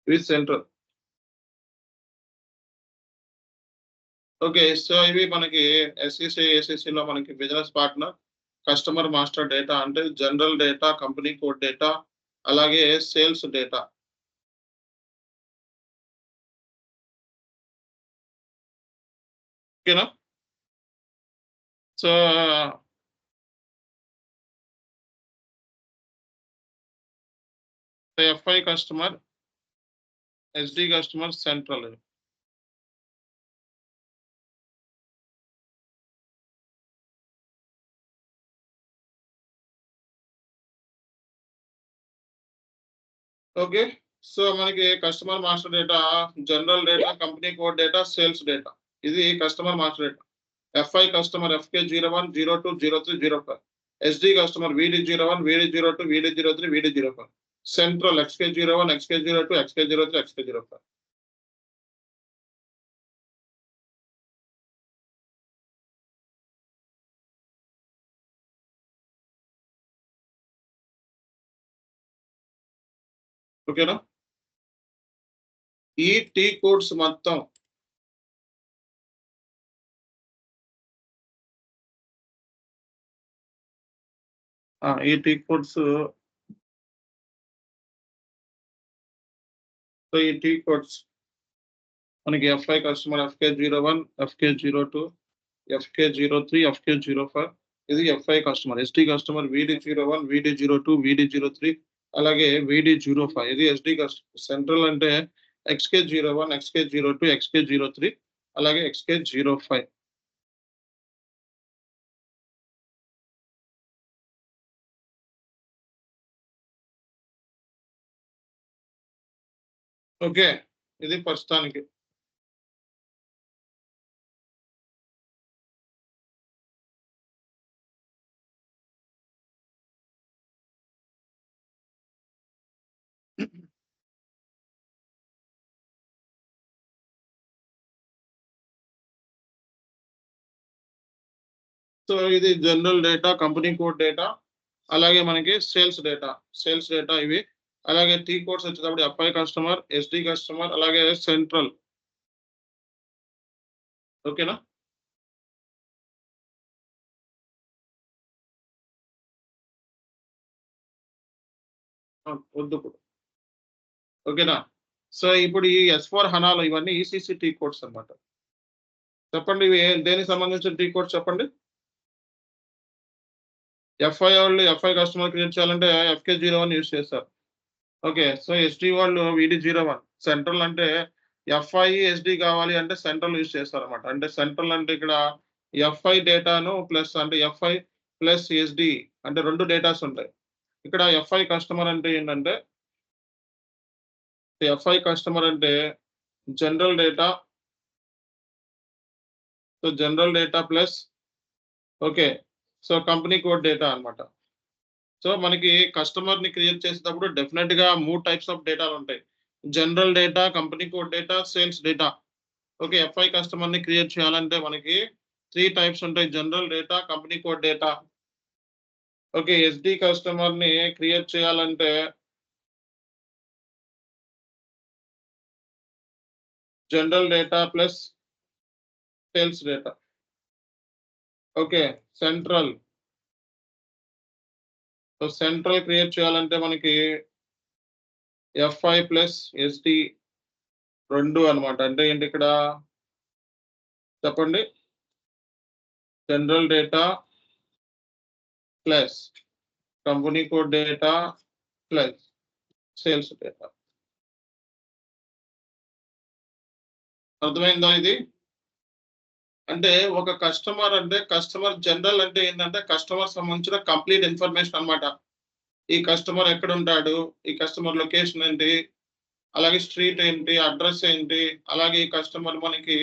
ఇవి సెంట్రల్. ఓకే, సో ఇవి మనకి ఎస్ఈసి, ఏసీసీలో మనకి business partner, customer master data అంటే general data, company code data, అలాగే సేల్స్ డేటా. ఓకేనా? So FI customer, SD customer, central. Okay, so మనకి customer master data, general data, company code data, sales data. ఇది customer master data. FI customer FK01, 02, 03, 05. SD customer VD01, VD02, VD03, VD05. Central XK01, XK02, XK03, XK05. ఓకేనా? ఈ T codes మొత్తం ఈ T codes, so ఈ T codes మనకి FI customer FK01, FK02, FK03, FK05. ఇది f i customer. SD customer VD01, VD02, VD03, అలాగే VD05. ఇది SD customer. Central అంటే XK01, XK02, XK03, అలాగే XK05. ఓకే, ఇది ప్రస్తుతానికి. సో ఇది general data, company code data, అలాగే మనకి సేల్స్ డేటా ఇవి. అలాగే టీ కోడ్స్ వచ్చేటప్పుడు ఎఫ్ఐ కస్టమర్, ఎస్డి కస్టమర్, అలాగే సెంట్రల్. ఓకేనా? వద్దు. ఓకేనా? సో ఇప్పుడు ఈ S4 హనాలో ఇవన్నీ ఈసీసీ టీ కోడ్స్ అన్నమాట. చెప్పండి, ఇవి దేనికి సంబంధించిన టీ కోడ్స్ చెప్పండి. ఎఫ్ఐ వాళ్ళు ఎఫ్ఐ కస్టమర్ క్రియేట్ చేయాలంటే FK01 యూజ్ చేస్తారు. ఓకే. సో ఎస్డి వాళ్ళు VD01. సెంట్రల్ అంటే ఎఫ్ఐ ఎస్డి కావాలి అంటే సెంట్రల్ యూజ్ చేస్తారు అనమాట. అంటే సెంట్రల్ అంటే ఇక్కడ ఎఫ్ఐ డేటాను ప్లస్ అంటే ఎఫ్ఐ ప్లస్ ఎస్డి అంటే 2 డేటాస్ ఉంటాయి. ఇక్కడ ఎఫ్ఐ కస్టమర్ అంటే ఏంటంటే ఎఫ్ఐ కస్టమర్ అంటే general data. So general data plus okay. So company code data అన్నమాట. సో మనకి కస్టమర్ ని క్రియేట్ చేసేటప్పుడు డెఫినెట్ గా 3 టైప్స్ ఆఫ్ డేటాలు ఉంటాయి. General data, company code data, sales data. Okay. FI customer ని క్రియేట్ చేయాలంటే మనకి 3 టైప్స్ ఉంటాయి. General data, company code data. Okay. SD customer ని క్రియేట్ చేయాలంటే general data plus sales data. Okay. Central. So central create చేయాలంటే మనకి f i plus SD 2 అన్నమాట. అంటే ఏంటి ఇక్కడ చెప్పండి. General data plus company code data plus sales data. అర్థమైందా ఇది? అంటే ఒక కస్టమర్ అంటే కస్టమర్ జనరల్ అంటే ఏంటంటే కస్టమర్ సంబంధించిన కంప్లీట్ ఇన్ఫర్మేషన్ అన్నమాట. ఈ కస్టమర్ ఎక్కడ ఉంటాడు, ఈ కస్టమర్ లొకేషన్ ఏంటి, అలాగే స్ట్రీట్ ఏంటి, అడ్రస్ ఏంటి, అలాగే ఈ కస్టమర్ మనకి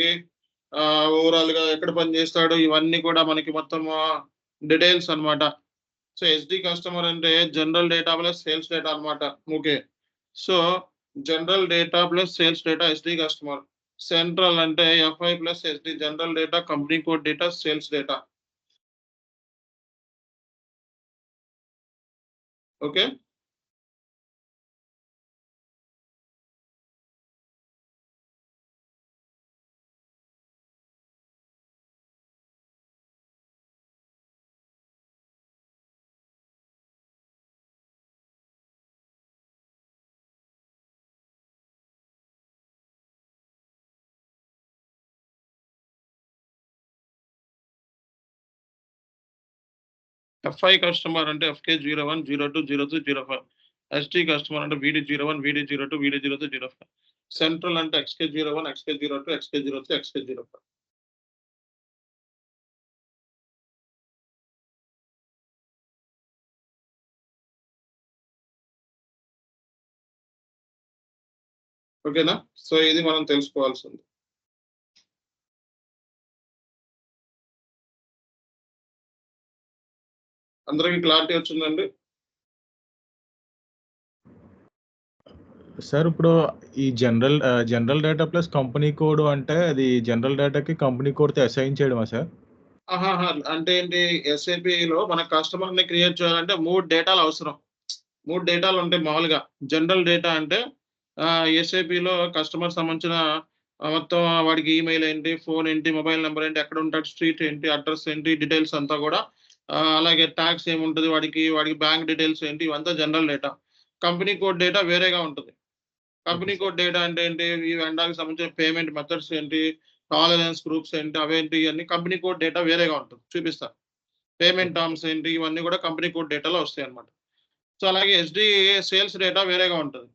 ఓవరాల్ గా ఎక్కడ పని చేస్తాడు, ఇవన్నీ కూడా మనకి మొత్తం డీటెయిల్స్ అన్నమాట. సో ఎస్డి కస్టమర్ అంటే general data plus sales data అన్నమాట. Okay. So general data plus sales data SD customer. Central అంటే FI plus SD general data, company code data, sales data. Okay. FI customer అంటే FK01, 02, 03, 05. ST customer అంటే VD01, VD02, VD02, 05. Central అంటే XK01, XK02, XK03, XK05. ఓకేనా? So ఇది మనం తెలుసుకోవాల్సింది. అందరికి clarity వచ్చిందండి? సార్ ఇప్పుడు ఈ general data plus company code అంటే అది జనరల్ డేటాకి కంపెనీ కోడ్తో అసైన్ చేయడమా సార్? అంటే ఏంటి, ఎస్ఏపిలో మన కస్టమర్ ని క్రియేట్ చేయాలంటే 3 డేటాలు అవసరం. 3 డేటాలు ఉంటాయి మామూలుగా. జనరల్ డేటా అంటే ఎస్ఏపిలో కస్టమర్ సంబంధించిన మొత్తం వాడికి ఈమెయిల్ ఏంటి, ఫోన్ ఏంటి, మొబైల్ నెంబర్ ఏంటి, ఎక్కడ ఉంటాడు, స్ట్రీట్ ఏంటి, అడ్రస్ ఏంటి, డీటెయిల్స్ అంతా కూడా అలాగే ట్యాక్స్ ఏముంటుంది, వాడికి బ్యాంక్ డీటెయిల్స్ ఏంటి, ఇవంతా general data. Company code data వేరేగా ఉంటుంది. కంపెనీ కోడ్ డేటా అంటే ఏంటి, ఈ వెండాకి సంబంధించిన పేమెంట్ మెథడ్స్ ఏంటి, టాలరెన్స్ గ్రూప్స్ ఏంటి, అవేంటి, ఇవన్నీ కంపెనీ కోడ్ డేటా వేరేగా ఉంటుంది. చూపిస్తా. పేమెంట్ టర్మ్స్ ఏంటి, ఇవన్నీ కూడా కంపెనీ కోడ్ డేటాలో వస్తాయి అన్నమాట. సో అలాగే ఎస్డి సేల్స్ డేటా వేరేగా ఉంటుంది.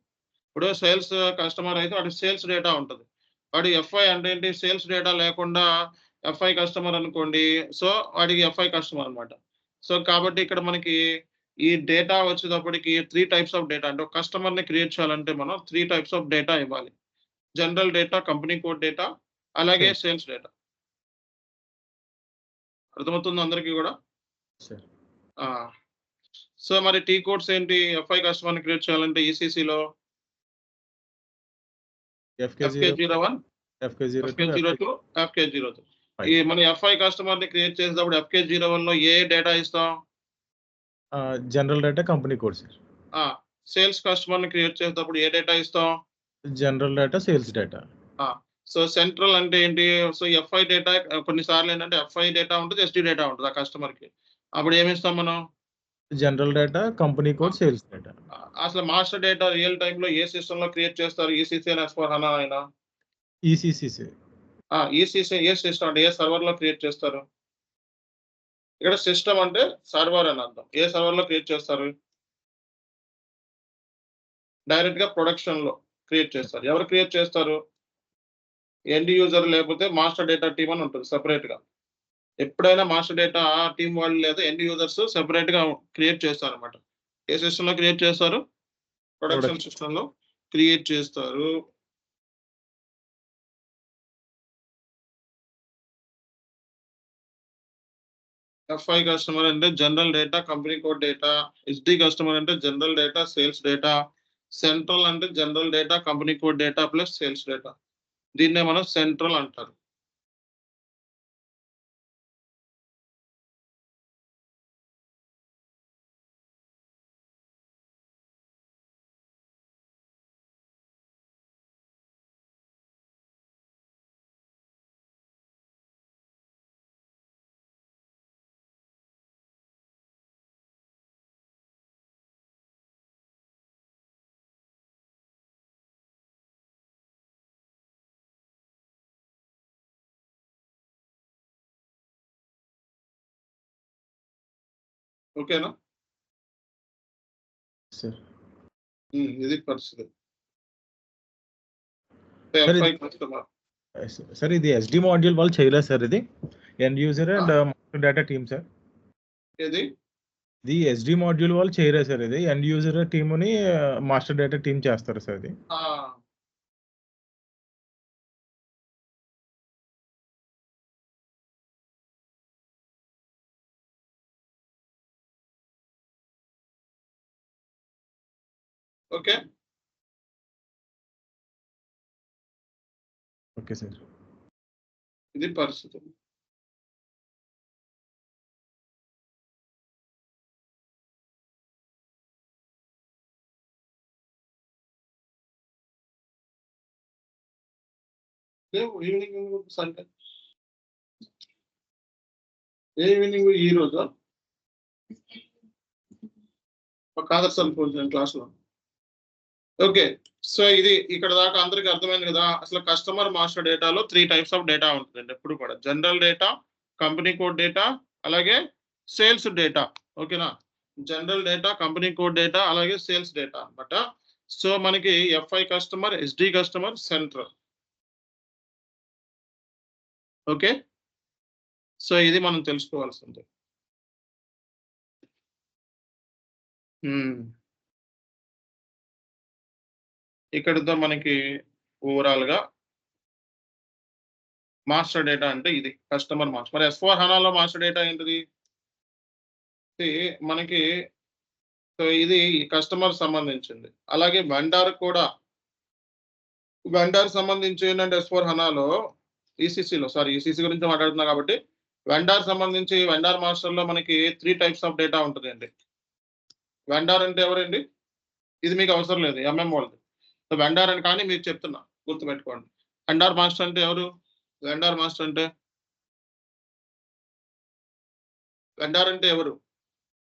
ఇప్పుడు సేల్స్ కస్టమర్ అయితే వాడి సేల్స్ డేటా ఉంటుంది. వాడి ఎఫ్ఐ అంటే ఏంటి, సేల్స్ డేటా లేకుండా ఎఫ్ఐ కస్టమర్ అనుకోండి. సో వాడికి ఎఫ్ఐ కస్టమర్ అన్నమాట. సో కాబట్టి ఇక్కడ మనకి ఈ డేటా వచ్చేటప్పటికి 3 టైప్స్ ఆఫ్ డేటా. అంటే ఒక కస్టమర్ ని క్రియేట్ చేయాలంటే మనం 3 టైప్స్ ఆఫ్ డేటా ఇవ్వాలి. General data, company code data, అలాగే సేల్స్ డేటా. అర్థమవుతుంది అందరికీ కూడా? సార్. సో మరి టీ కోడ్స్ ఏంటి, ఎఫ్ఐ కస్టమర్ ని క్రియేట్ చేయాలంటే ఈసీసీలో FK01, FK02, FK03. ఈ మన ఎఫ్ఐ కస్టమర్ ని క్రియేట్ చేసేటప్పుడు FK01 లో ఏ డేటా ఇస్తాం? General data, company code sir. Sales customer ని క్రియేట్ చేసేటప్పుడు ఏ డేటా ఇస్తాం? General data, sales data. So central అంటే ఏంటి? సో ఎఫ్ఐ డేటా కొన్నిసార్లు ఏంటంటే ఎఫ్ఐ డేటా ఉంటుంది, SD డేటా ఉంటుంది ఆ కస్టమర్ కి. అప్పుడు ఏమి ఇస్తాం మనం? General data, company code, sales data. అసలు మాస్టర్ డేటా రియల్ టైమ్ లో ఏ సిస్టమ్ లో క్రియేట్ చేస్తారు? ECC అని S/4HANA అయినా? ECC. ECC ఏ సిస్టమ్ అంటే ఏ సర్వర్ లో క్రియేట్ చేస్తారు? ఇక్కడ సిస్టమ్ అంటే సర్వర్ అని అర్థం. ఏ సర్వర్ లో క్రియేట్ చేస్తారు? డైరెక్ట్ గా ప్రొడక్షన్ లో క్రియేట్ చేస్తారు. ఎవరు క్రియేట్ చేస్తారు? ఎండ్ యూజర్ లేకపోతే మాస్టర్ డేటా టీమ్ అని ఉంటుంది సెపరేట్ గా. ఎప్పుడైనా మాస్టర్ డేటా టీమ్ వాళ్ళు లేదా ఎండ్ యూజర్స్ సెపరేట్ గా క్రియేట్ చేస్తారు అనమాట. ఏ సిస్టమ్ లో క్రియేట్ చేస్తారు? ప్రొడక్షన్ సిస్టమ్ లో క్రియేట్ చేస్తారు. ఎఫ్ఐ కస్టమర్ అంటే general data, company code data. SD customer అంటే general data, sales data. Central అంటే general data, company code data plus sales data. దీన్నే మనం సెంట్రల్ అంటారు. ఓకేనా? సార్. ఇది పరిస్థితి. Sir FI customer. సార్ ఇది SD మాడ్యూల్ వాళ్ళు చేయలేదు సార్ ఇది. End user and master data team sir. ఏది? ఇది SD మాడ్యూల్ వాళ్ళు చేయలేదు సార్ ఇది. ఎండ్ యూజర్ టీమ్‌ని మాస్టర్ డేటా టీమ్ చేస్తారు సార్ ఇది. ఓకే. Okay sir. ఇది పరిస్థితి. ఈవినింగ్ సండే ఏ ఈవినింగ్ ఈ రోజు కాదర్ సార్ క్లాస్ లో. ఓకే. సో ఇది ఇక్కడ దాకా అందరికి అర్థమైంది కదా? అసలు కస్టమర్ మాస్టర్ డేటాలో 3 టైప్స్ ఆఫ్ డేటా ఉంటుందండి ఎప్పుడు కూడా. General data, company code data, అలాగే సేల్స్ డేటా. ఓకేనా? General data, company code data, అలాగే సేల్స్ డేటా అన్నమాట. సో మనకి FI customer, SD customer, central. Okay. So ఇది మనం తెలుసుకోవాల్సింది. ఇక్కడితో మనకి ఓవరాల్ గా మాస్టర్ డేటా అంటే ఇది కస్టమర్ మాస్టర్. మరి S/4HANA లో మాస్టర్ డేటా ఏంటిది? మనకి సో ఇది కస్టమర్ సంబంధించింది. అలాగే వెండర్ కూడా. వెండర్ సంబంధించి ఏంటంటే S/4HANA లో ECC గురించి మాట్లాడుతున్నా కాబట్టి వెండర్ సంబంధించి వెండర్ మాస్టర్ లో మనకి 3 టైప్స్ ఆఫ్ డేటా ఉంటుందండి. వెండర్ అంటే ఎవరండి? ఇది మీకు అవసరం లేదు, MM వాళ్ళది. సో వెండర్ అని కానీ మీకు చెప్తున్నా, గుర్తుపెట్టుకోండి. వెండర్ మాస్టర్ అంటే ఎవరు? వెండర్ మాస్టర్ అంటే ఎవరు?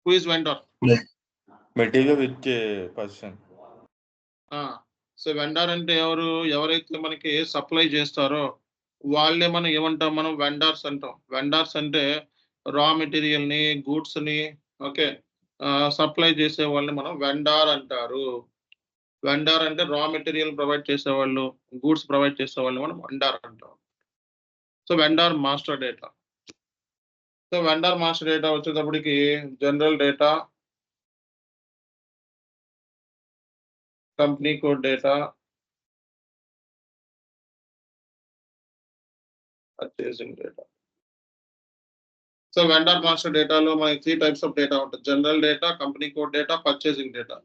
Who is vendor? Material with person. So vendor అంటే ఎవరు? ఎవరైతే మనకి సప్లై చేస్తారో వాళ్ళే మనం ఏమంటాం? మనం వెండర్స్ అంటాం. వెండర్స్ అంటే రా మెటీరియల్ ని, గూడ్స్ ని ఓకే సప్లై చేసే వాళ్ళని మనం వెండర్ అంటారు. వెండర్ అంటే రా మెటీరియల్ ప్రొవైడ్ చేసేవాళ్ళు, గూడ్స్ ప్రొవైడ్ చేసే వాళ్ళని మనం వెండర్ అంటాం. So vendor master data. So vendor master data వచ్చేటప్పటికి general data, company code data, purchasing data. So vendor master డేటాలో మనకి 3 టైప్స్ ఆఫ్ డేటా ఉంటుంది. General data, company code data, purchasing data.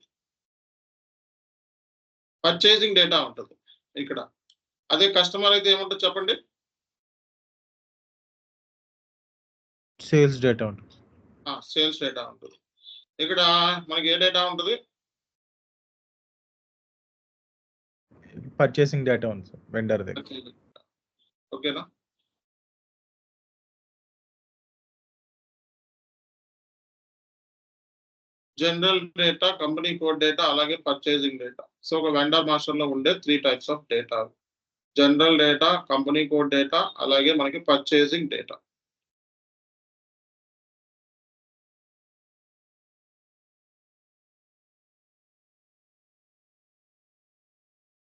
Purchasing data ఉంటుంది ఇక్కడ. అదే customer అయితే ఏముంటుంది చెప్పండి? సేల్స్ డేటా ఉంటుంది. సేల్స్ డేటా ఉంటుంది. ఇక్కడ మనకి ఏ డేటా ఉంటుంది? పర్చేసింగ్ డేటా ఉంది సార్ వెండర్ దగ్గర. ఓకేనా? General data, company code data, అలాగే పర్చేసింగ్ డేటా. సో ఒక వెండర్ మాస్టర్ లో ఉండే 3 types of data. General data, company code data, అలాగే మనకి పర్చేసింగ్ డేటా.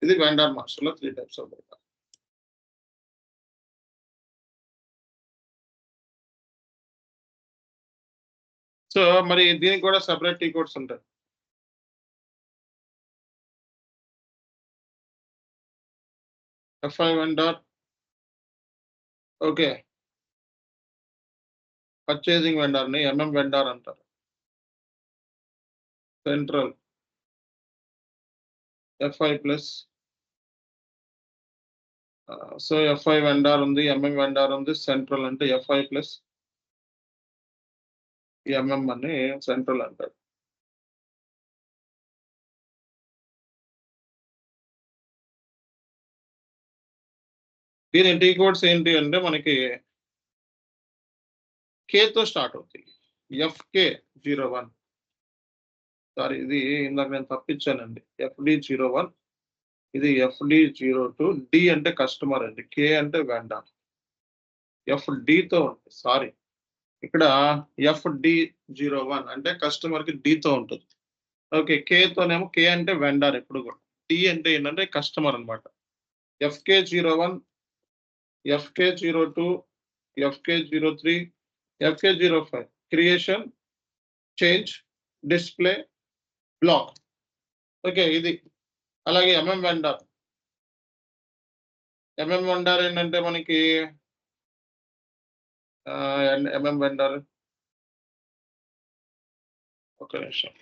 ఇది వెండర్ మాస్టర్ లో 3 టైప్స్ ఆఫ్ డేటా. సో మరి దీనికి కూడా సెపరేట్ టీ కోడ్స్ ఉంటాయి. FI vendor, okay, purchasing vendor ని వెండర్ అంటారు. Central FI plus, so FI vendor ఉంది, వెండర్ ఉంది. సెంట్రల్ అంటే FI ప్లస్ అని సెంట్రల్ అంటారు. దీని టీ కోడ్స్ ఏంటి అంటే మనకి కేతో స్టార్ట్ అవుతాయి. FK01, సారీ ఇది ఇందాక నేను తప్పించానండి. FD01, ఇది FD02. D అంటే కస్టమర్ అండి, K అంటే వెండర్. FDతో ఉంటుంది, సారీ ఇక్కడ FD01 అంటే కస్టమర్ కి D తో ఉంటుంది. ఓకే, Kతోనేమో K అంటే వెండర్ ఎప్పుడు కూడా. D అంటే ఏంటంటే కస్టమర్ అనమాట. FK01, FK02, FK03, FK05 creation, change, display, block. Okay, ఇది అలాగే వెండర్. వెండర్ ఏంటంటే మనకి వెండర్ ఒక నిమిషం.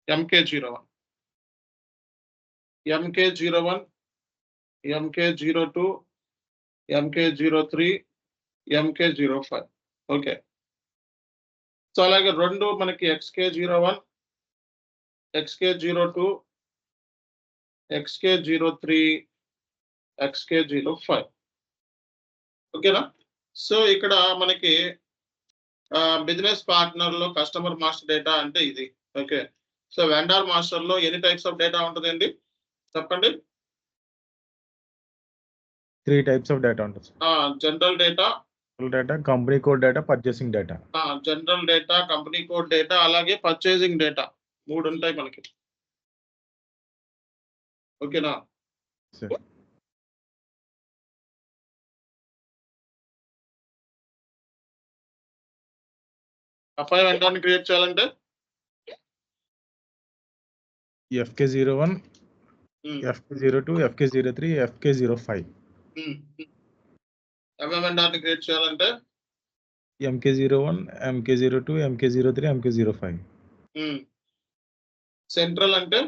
MK01, MK01, MK02, MK03, MK05. Okay, so అలాగే రెండు మనకి XK01, XK02, XK03, XK05. ఓకేనా? సో ఇక్కడ మనకి బిజినెస్ పార్ట్నర్ లో కస్టమర్ మాస్టర్ డేటా అంటే ఇది. ఓకే, సో వెండర్ మాస్టర్ లో ఎన్ని టైప్స్ ఆఫ్ డేటా ఉంటుందండి చెప్పండి? 3 టైప్స్ ఆఫ్ డేటా ఉంటుంది. General data, company code data, purchasing data. General data, company code data, అలాగే పర్చేసింగ్ డేటా, 3 ఉంటాయి మనకి. ఓకేనా? సరే. FI వెండర్ని క్రియేట్ చేయాలంటే FK01, FK02, FK03, FK05. వెండర్ని create చేయాలంటే MK01, MK02, MK03, MK05. Central అంటే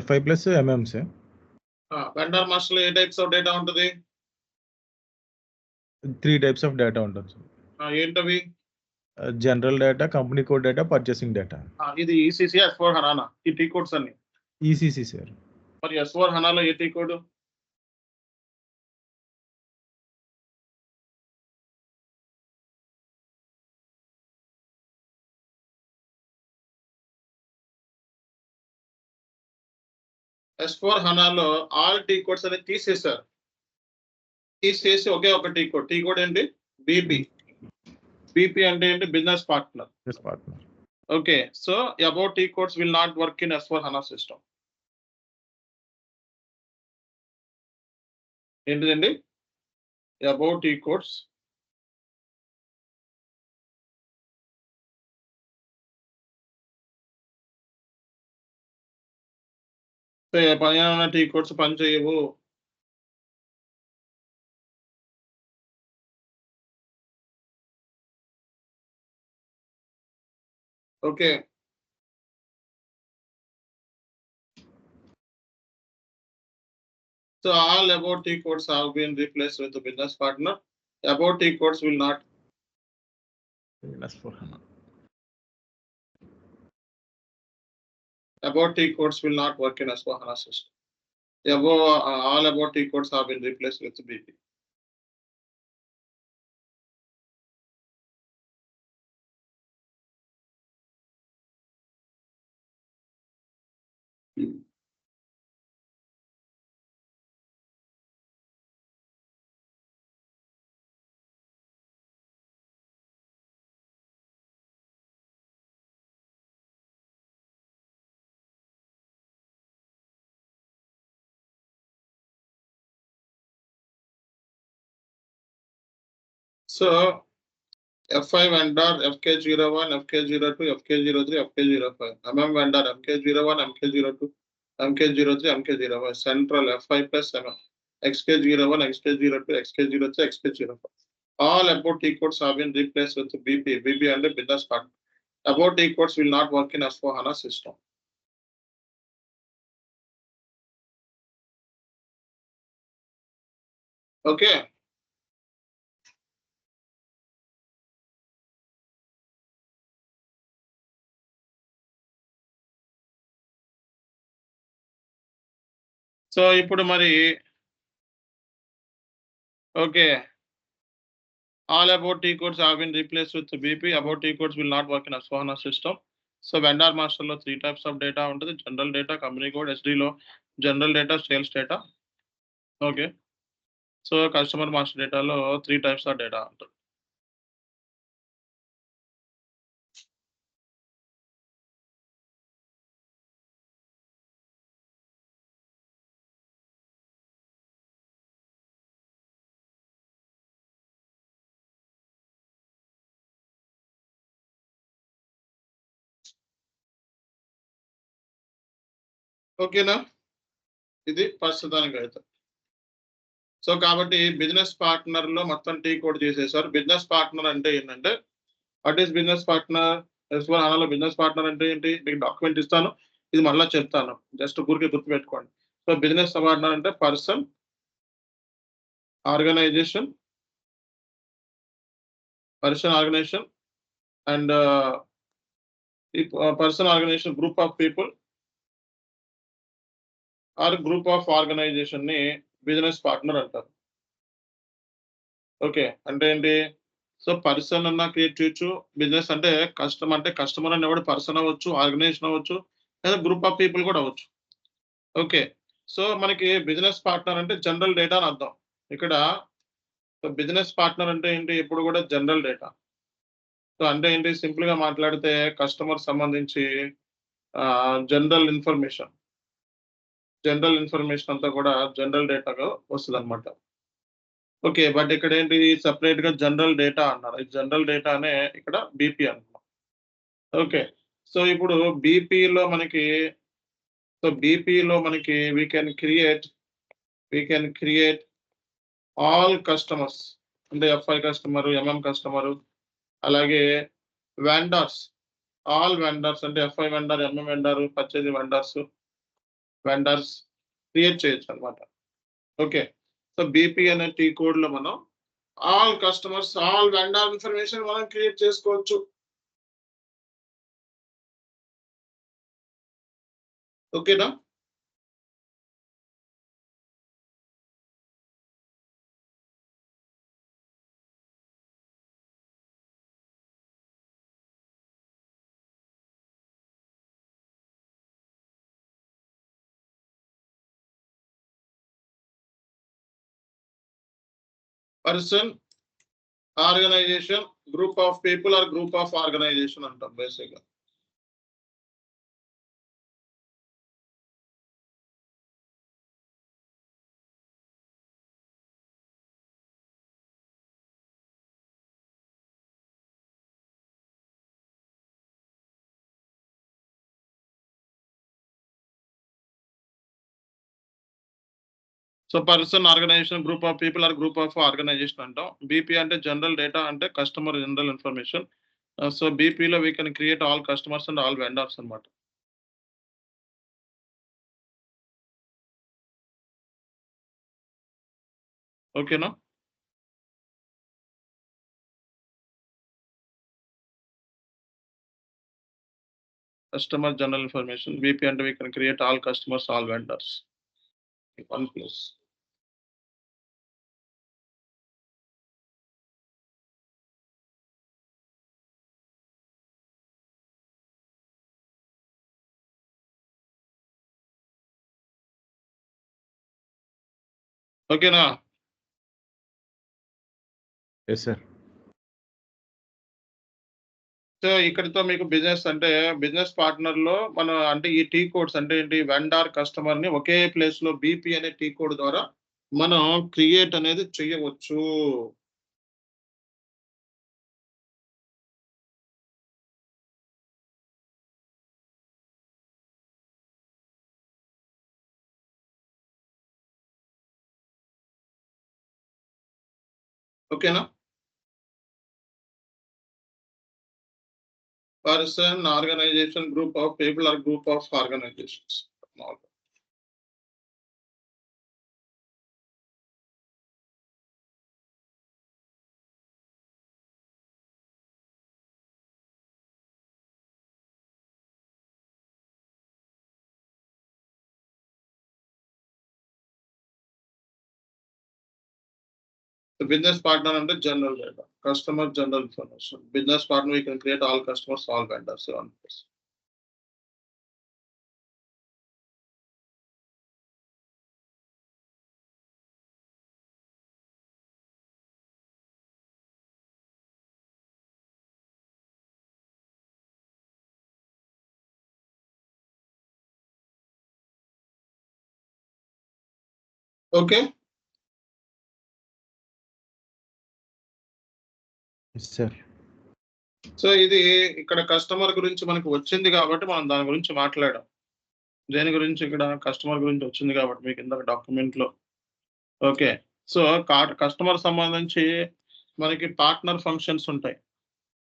FI plus MMs. Vendor master లో ఏ types of data ఉంటుంది? 3 టైప్స్ ఆఫ్ డేటా ఉంటుంది. ఏంటవి? General data, company code data, purchasing data. ఇది ECC, S/4HANA ఈ T codes అన్ని. ECC sir. మరి S/4HANA లో ఏ టీ కోడ్? S/4HANA లో ఆల్ టీ కోడ్స్ అనేది తీసేశారు. తీసేసి ఒకే ఒక టీ కోడ్. టీ కోడ్ ఏంటి? BP. BP అంటే ఏంటి? Business partner. Okay, so about T codes will not work in S/4HANA system. ఏంటిదండి? అబౌట్ టీ కోడ్స్ పైన టీ కోడ్స్ పనిచేయవు. Okay. So all about T codes have been replaced with the business partner. About T codes will not. About T codes will not work in S/4HANA system. All about T codes have been replaced with BP. So F5 vendor FK01, FK02, FK03, FK05. MM vendor MK01, MK02, MK03, MK05. Central F5 plus MM. XK01, XK02, XK03, XK05. All about T codes have been replaced with BP. BP and the business partner. About T codes will not work in S/4HANA system. Okay. So ఇప్పుడు మరి okay. All about T codes have been replaced with BP. About T codes will not work in S/4HANA system. So vendor master lo 3 types of data ఉంటుంది. General data, company code, SD లో general data, sales data. Okay. So customer master data లో 3 types of data ఉంటుంది. ఓకేనా? ఇది ప్రస్తుతానికి అయితే. So కాబట్టి business partner లో మొత్తం టీ కోడ్ చేసేసారు. బిజినెస్ పార్ట్నర్ అంటే ఏంటంటే what is business partner? S/4HANA business partner అంటే ఏంటి? మీకు డాక్యుమెంట్ ఇస్తాను, ఇది మళ్ళీ చెప్తాను, జస్ట్ ఊరికే గుర్తుపెట్టుకోండి. సో బిజినెస్ పార్ట్నర్ అంటే person, organization and person, organisation, group of people or group of organization ని బిజినెస్ పార్ట్నర్ అంటారు. ఓకే, అంటే ఏంటి? సో పర్సన్ అన్న క్రియేట్ చేయొచ్చు. బిజినెస్ అంటే కస్టమర్ అనేవాడు పర్సన్ అవ్వచ్చు, ఆర్గనైజేషన్ అవ్వచ్చు, లేదా గ్రూప్ ఆఫ్ పీపుల్ కూడా అవ్వచ్చు. ఓకే, సో మనకి బిజినెస్ పార్ట్నర్ అంటే జనరల్ డేటా అని అర్థం ఇక్కడ. సో బిజినెస్ పార్ట్నర్ అంటే ఏంటి? ఎప్పుడు కూడా జనరల్ డేటా. సో అంటే ఏంటి? సింపుల్ గా మాట్లాడితే కస్టమర్ సంబంధించి జనరల్ ఇన్ఫర్మేషన్ అంతా కూడా జనరల్ డేటాగా వస్తుంది అనమాట. ఓకే, బట్ ఇక్కడ ఏంటి? సెపరేట్ గా జనరల్ డేటా అన్నారు. ఈ జనరల్ డేటానే ఇక్కడ బీపీ అంటున్నాం. ఓకే, సో ఇప్పుడు బీపీలో మనకి we can create all customers, అంటే FI కస్టమర్, MM కస్టమర్, అలాగే వెండర్స్. ఆల్ వెండర్స్ అంటే FI vendor, MM vendor, purchase vendors create చేయొచ్చు అనమాట. ఓకే, సో బీపీ అనే టీ కోడ్ లో మనం all customers, all vendor information మనం క్రియేట్ చేసుకోవచ్చు. ఓకేనా? Person, organisation, group of people or group of organization అంటాం బేసిక్ గా. So person, organisation, group of people or group of organization అంటాం. BP అంటే జనరల్ డేటా, అంటే కస్టమర్ జనరల్ ఇన్ఫర్మేషన్. సో బీపీలో we can create all customers and all vendors అనమాట. ఓకేనా? Customer general information BP అంటే we can create all customers all vendors. 1 plus. ఓకేనా? Yes sir. So ఇక్కడితో మీకు బిజినెస్ అంటే బిజినెస్ పార్ట్నర్‌లో మన అంటే ఈ టీ కోడ్స్ అంటే ఏంటి? వెండార్, కస్టమర్‌ని ఒకే ప్లేస్‌లో బీపీ అనే టీ కోడ్ ద్వారా మనం క్రియేట్ అనేది చేయవచ్చు. ఓకేనా? Person, organisation, group of people or group of organisations. Business partner అంటే general data. Customer general information. Business partner we can create all customers, all vendors. 1 plus. Okay. Yes sir. So ఇది ఇక్కడ customer గురించి మనకు వచ్చింది కాబట్టి మనం దాని గురించి మాట్లాడాం. దేని గురించి ఇక్కడ కస్టమర్ గురించి వచ్చింది కాబట్టి మీకు ఇందాక డాక్యుమెంట్‌లో. ఓకే. సో కస్టమర్ సంబంధించి మనకి పార్ట్నర్ ఫంక్షన్స్ ఉంటాయి.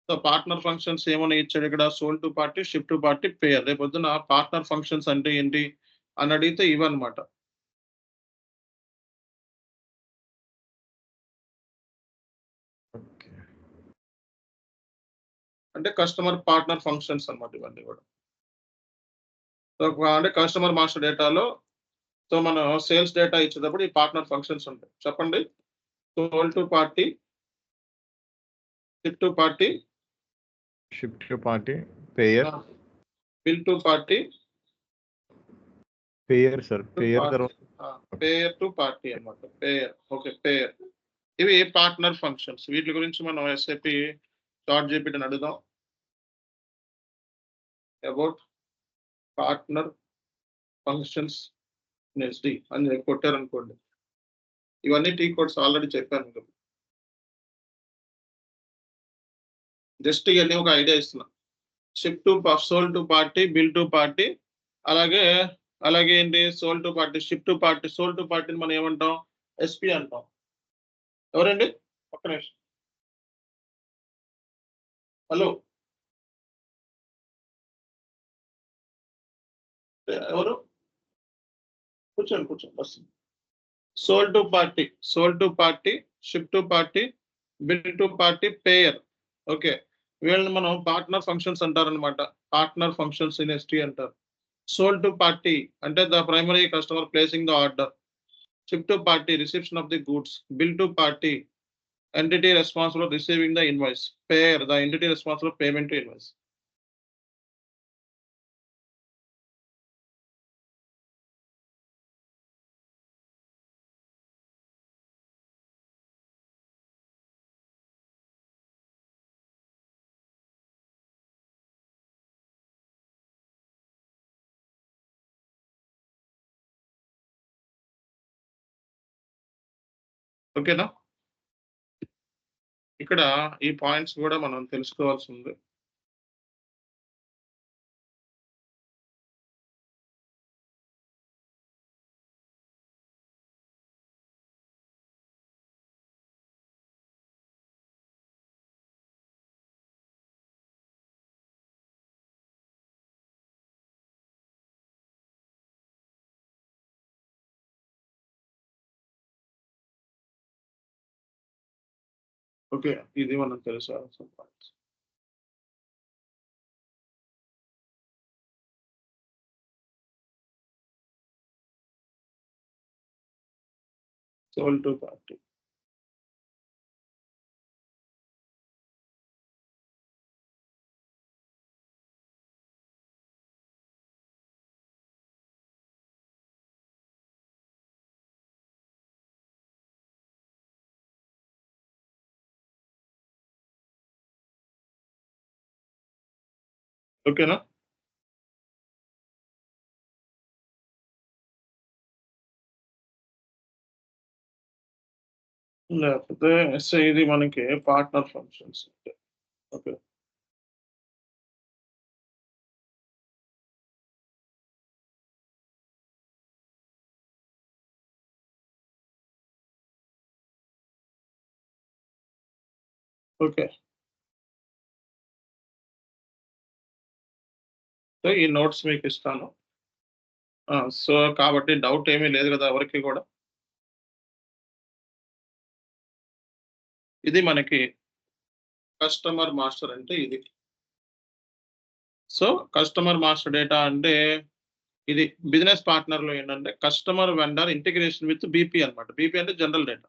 సో పార్ట్నర్ ఫంక్షన్స్ ఏమని ఇచ్చాడు ఇక్కడ? Sold to party, ship to party, payer. రేపొద్దున పార్ట్నర్ ఫంక్షన్స్ అంటే ఏంటి అని అడిగితే ఇవన్నమాట. ఓకే. అంటే కస్టమర్ పార్ట్నర్ ఫంక్షన్స్ అన్నమాట ఇవన్నీ కూడా. సో అంటే కస్టమర్ మాస్టర్ డేటాలో సో మనం సేల్స్ డేటా ఇచ్చేటప్పుడు ఈ పార్ట్నర్ ఫంక్షన్స్ ఉంటాయి. చెప్పండి. Sold to party, ship to party, shift to party, payer. Bill to party, payer sir. Payer తర్వాత పేయర్ టు పార్టీ అన్నమాట. పేయర్. ఓకే. పేయర్. ఇవి పార్ట్నర్ ఫంక్షన్స్. వీటి గురించి మనం ఎస్ఏపి చాట్ జీపీటీని అడుగుదాం. అబౌట్ పార్ట్నర్ ఫంక్షన్స్ ఎస్డి అని కొట్టారనుకోండి. ఇవన్నీ టీ కోడ్స్ ఆల్రెడీ చెప్పాను మీకు. జస్ట్ ఇవన్నీ ఒక ఐడియా ఇస్తున్నా. Ship to sold to party, bill to party, అలాగే ఏంటి sold to party, ship to party. Sold to పార్టీని మనం ఏమంటాం? ఎస్పీ అంటాం. ఎవరండి? ఒక్క నిమిషం. హలో. ఎవరు? కూర్చోండి bus. Sold to party, ship to party, bill to party, payer. Okay. వీళ్ళని మనం పార్ట్నర్ ఫంక్షన్స్ అంటారనమాట. పార్ట్నర్ ఫంక్షన్స్ ఇన్ ఎస్టీ అంటారు. సోల్డ్ టు పార్టీ అంటే the primary customer placing the order. Ship to party reception of the goods. Bill to party entity responsible receiving the invoice. Payer the entity responsible payment to invoice. ఓకేనా? ఇక్కడ ఈ points కూడా మనం తెలుసుకోవాల్సి ఉంది. Okay, ఇది మనం తెలుసు. Sold to party. ఓకేనా? లేకపోతే ఎస్ఐ ఇది మనకి partner functions. Okay, okay. So ఈ నోట్స్ మీకు ఇస్తాను. సో కాబట్టి డౌట్ ఏమీ లేదు కదా ఎవరికి కూడా. ఇది మనకి కస్టమర్ మాస్టర్ అంటే ఇది. సో కస్టమర్ మాస్టర్ డేటా అంటే ఇది బిజినెస్ పార్ట్నర్లో ఏంటంటే customer vendor integration with BP అనమాట. బీపీ అంటే జనరల్ డేటా.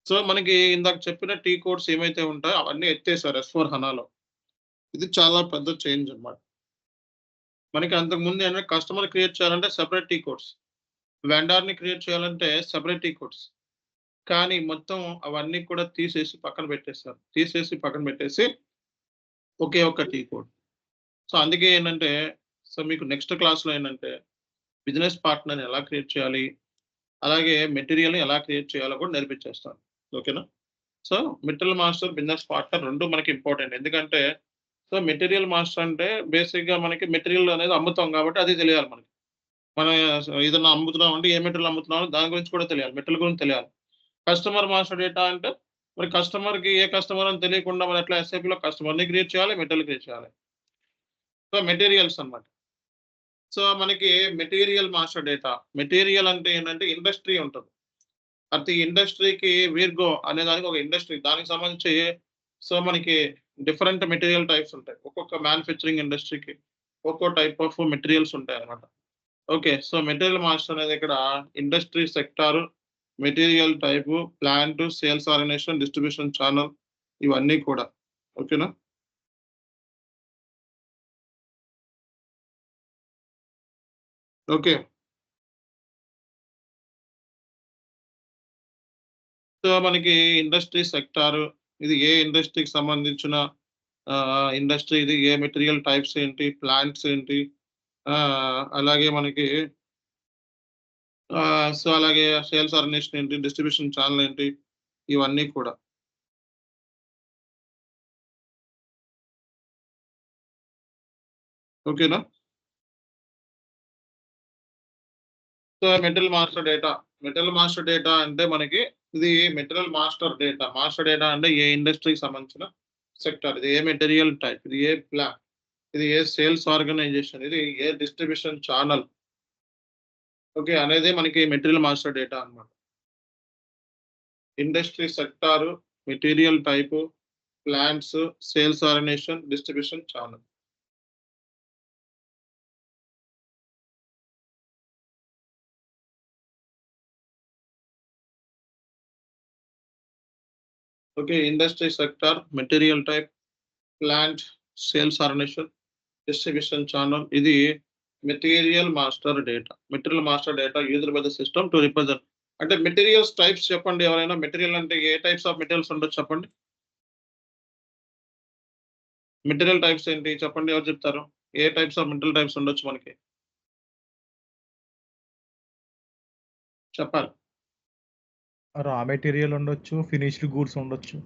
సో మనకి ఇందాక చెప్పిన టీ కోడ్స్ ఏమైతే ఉంటాయో అవన్నీ ఎత్తేసారు S4 హనాలో. ఇది చాలా పెద్ద చేంజ్ అన్నమాట. మనకి అంతకుముందు ఏంటంటే కస్టమర్ క్రియేట్ చేయాలంటే సెపరేట్ టీ కోడ్స్, వెండర్ని క్రియేట్ చేయాలంటే సెపరేట్ టీ కోడ్స్. కానీ మొత్తం అవన్నీ కూడా తీసేసి పక్కన పెట్టేస్తారు. పక్కన పెట్టేసి ఒకే ఒక్క టీ కోడ్. సో అందుకే ఏంటంటే సో మీకు నెక్స్ట్ క్లాస్లో ఏంటంటే బిజినెస్ పార్ట్నర్ని ఎలా క్రియేట్ చేయాలి, అలాగే మెటీరియల్ని ఎలా క్రియేట్ చేయాలో కూడా నేర్పించేస్తాను. ఓకేనా? So material master, business partner రెండు మనకి ఇంపార్టెంట్. ఎందుకంటే సో మెటీరియల్ మాస్టర్ అంటే బేసిక్గా మనకి మెటీరియల్ అనేది అమ్ముతాం కాబట్టి అది తెలియాలి మనకి. మనం ఏదైనా అమ్ముతున్నాం అంటే ఏ మెటీరియల్ అమ్ముతున్నామో దాని గురించి కూడా తెలియాలి, మెటీరియల్ గురించి తెలియాలి. కస్టమర్ మాస్టర్ డేటా అంటే మరి కస్టమర్కి ఏ కస్టమర్ అని తెలియకుండా మనం ఎట్లా ఎస్ఐపిలో కస్టమర్ని క్రియేట్ చేయాలి, మెటీరియల్ క్రియేట్ చేయాలి. సో మెటీరియల్స్ అన్నమాట. సో మనకి మెటీరియల్ మాస్టర్ డేటా, మెటీరియల్ అంటే ఏంటంటే ఇండస్ట్రీ ఉంటుంది. ప్రతి ఇండస్ట్రీకి వీర్గో అనే దానికి ఒక ఇండస్ట్రీ, దానికి సంబంధించి సో మనకి డిఫరెంట్ మెటీరియల్ టైప్స్ ఉంటాయి. ఒక్కొక్క మ్యానుఫ్యాక్చరింగ్ ఇండస్ట్రీకి ఒక్కో టైప్ ఆఫ్ మెటీరియల్స్ ఉంటాయి అన్నమాట. ఓకే, సో మెటీరియల్ మాస్టర్ అనేది ఇక్కడ industry sector, material type, plant, sales organisation, distribution channel ఇవన్నీ కూడా. ఓకేనా? ఓకే, సో మనకి ఇండస్ట్రీ సెక్టార్ ఇది ఏ ఇండస్ట్రీకి సంబంధించిన ఇండస్ట్రీ, ఇది ఏ మెటీరియల్ టైప్స్ ఏంటి, ప్లాంట్స్ ఏంటి, అలాగే మనకి సో అలాగే సేల్స్ ఆర్గనైజేషన్ ఏంటి, డిస్ట్రిబ్యూషన్ ఛానల్ ఏంటి, ఇవన్నీ కూడా. ఓకేనా? సో మెటీరియల్ మాస్టర్ డేటా అంటే మనకి ఇది మెటీరియల్ మాస్టర్ డేటా అంటే ఏ ఇండస్ట్రీకి సంబంధించిన సెక్టర్, ఇది ఏ మెటీరియల్ టైప్, ఇది ఏ ప్లాన్, ఇది ఏ సేల్స్ ఆర్గనైజేషన్, ఇది ఏ డిస్ట్రిబ్యూషన్ ఛానల్, ఓకే అనేది మనకి మెటీరియల్ మాస్టర్ డేటా అన్నమాట. Industry sector, material type, plants, sales organisation, distribution channel. Okay, industry sector, material type, plant, sales organisation, distribution channel, ఇది material master data used by the system to represent. అంటే materials types చెప్పండి ఎవరైనా. Material అంటే ఏ types of materials ఉండొచ్చు చెప్పండి. Material types ఏంటి చెప్పండి, ఎవరు చెప్తారు? ఏ టైప్స్ ఆఫ్ మెటీరియల్ టైప్స్ ఉండొచ్చు మనకి చెప్పాలి. రా మెటీరియల్ ఉండొచ్చు, ఫినిష్డ్ గూడ్స్ ఉండొచ్చు.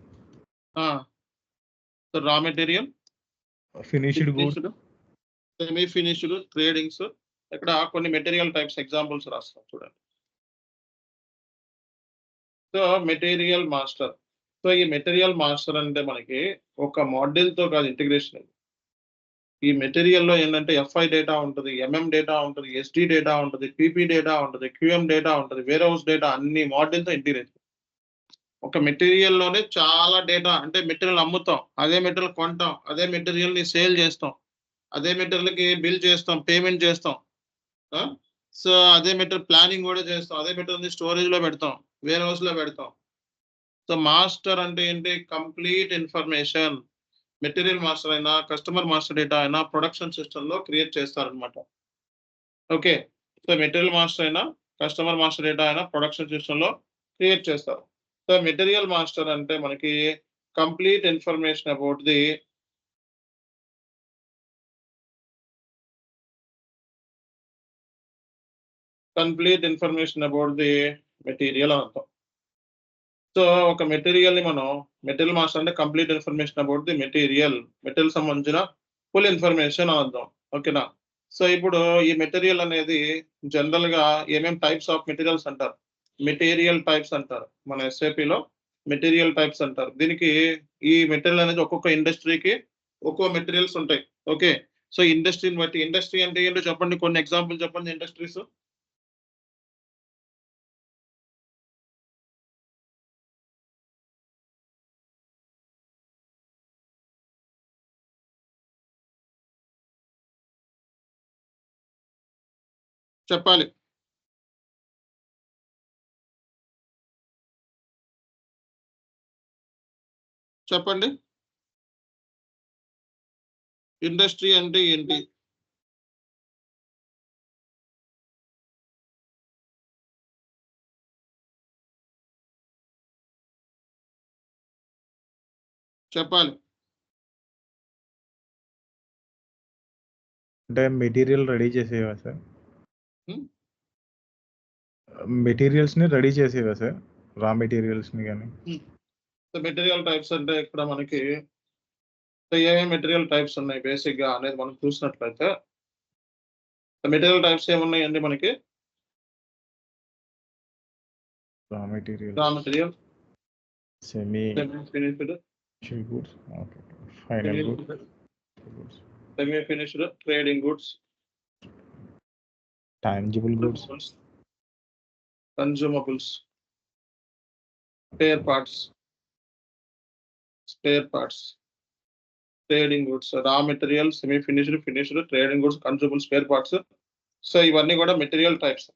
Raw material, finished goods, semi finished, tradings. ఇక్కడ కొన్ని మెటీరియల్ టైప్స్ ఎగ్జాంపుల్స్ రాస్తాం చూడండి. సో మెటీరియల్ మాస్టర్, సో ఈ మెటీరియల్ మాస్టర్ అంటే మనకి ఒక మాడ్యూల్తో కాదు ఇంటిగ్రేషన్. ఈ మెటీరియల్లో ఏంటంటే FI డేటా ఉంటుంది, MM డేటా ఉంటుంది, SD డేటా ఉంటుంది, PP డేటా ఉంటుంది, QM డేటా ఉంటుంది, వేర్ హౌస్ డేటా, అన్ని మాడ్యూల్తో ఇంటిగ్రేషన్. ఒక మెటీరియల్ లోనే చాలా డేటా, అంటే మెటీరియల్ అమ్ముతాం, అదే మెటీరియల్ కొంటాం, అదే మెటీరియల్ ని సేల్ చేస్తాం, అదే మెటీరియల్ కి బిల్ చేస్తాం, పేమెంట్ చేస్తాం. సో అదే మెటీరియల్ ప్లానింగ్ కూడా చేస్తాం, అదే మెటీరియల్ స్టోరేజ్ లో పెడతాం, వేర్ హౌస్ లో పెడతాం. సో మాస్టర్ అంటే ఏంటి? Complete information. మెటీరియల్ మాస్టర్ అయినా, కస్టమర్ మాస్టర్ డేటా అయినా ప్రొడక్షన్ సిస్టమ్ లో క్రియేట్ చేస్తారనమాట. ఓకే, సో మెటీరియల్ మాస్టర్ అయినా, కస్టమర్ మాస్టర్ డేటా అయినా ప్రొడక్షన్ సిస్టమ్ లో క్రియేట్ చేస్తారు. సో మెటీరియల్ మాస్టర్ అంటే మనకి complete information about the material అంటాం. సో ఒక మెటీరియల్ ని మనం మెటీరియల్ మాస్టర్ అంటే complete information about the material సంబంధించిన ఫుల్ ఇన్ఫర్మేషన్ అందాం. ఓకేనా? సో ఇప్పుడు ఈ మెటీరియల్ అనేది జనరల్ గా ఏమేం టైప్స్ ఆఫ్ మెటీరియల్స్ అంటారు? మెటీరియల్ టైప్స్ అంటారు. మన SAP లో మెటీరియల్ టైప్స్ అంటారు. దీనికి ఈ మెటీరియల్ అనేది ఒక్కొక్క ఇండస్ట్రీకి ఒక్కో మెటీరియల్స్ ఉంటాయి. ఓకే, సో ఇండస్ట్రీని బట్టి, ఇండస్ట్రీ అంటే ఏంటో చెప్పండి, కొన్ని ఎగ్జాంపుల్ చెప్పండి ఇండస్ట్రీస్. చెప్పాలి. చెప్పండి, ఇండస్ట్రీ అంటే ఏంటి? చెప్పాలి. అంటే మెటీరియల్ రెడీ చేసేవా సార్? హ్మ్? మెటీరియల్స్ ని రెడీ చేసేవా సార్? రా మెటీరియల్స్ ని కానీ. సో మెటీరియల్ టైప్స్ అంటే ఇక్కడ మనకి ఏమేమి మెటీరియల్ టైప్స్ ఉన్నాయి బేసిక్ గా అనేది మనం చూసినట్లయితే, మెటీరియల్ టైప్స్ ఏమున్నాయండి మనకి? Raw material, semi finished goods, okay, final goods, semi finished, trading goods, tangible goods, consumables, spare parts, trading goods, raw material, semi finished, trading goods, consumable, spare parts. So ఇవన్నీ కూడా material types.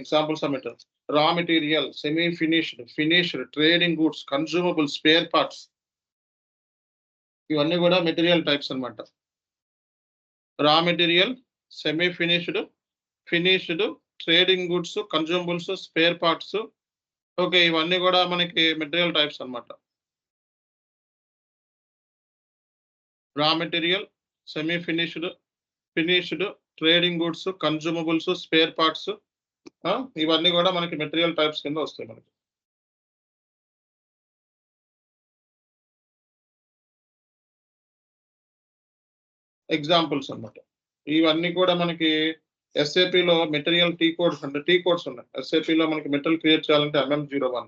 Examples of materials: raw material, semi finished, trading goods, consumable, spare parts. ఇవన్నీ కూడా material types అన్నమాట. Raw material, semi finished, trading goods, consumables, spare parts. Okay, ఇవన్నీ కూడా మనకి material types అన్నమాట. Raw material, semi finished, trading goods, consumables, spare parts, ఇవన్నీ కూడా మనకి మెటీరియల్ టైప్స్ కింద వస్తాయి మనకి. ఎగ్జాంపుల్స్ అన్నమాట. ఇవన్నీ కూడా మనకి SAP లో మెటీరియల్ టీ కోడ్స్ ఉన్నాయి. SAP లో మనకి మెటీరియల్ క్రియేట్ చేయాలంటే MM01,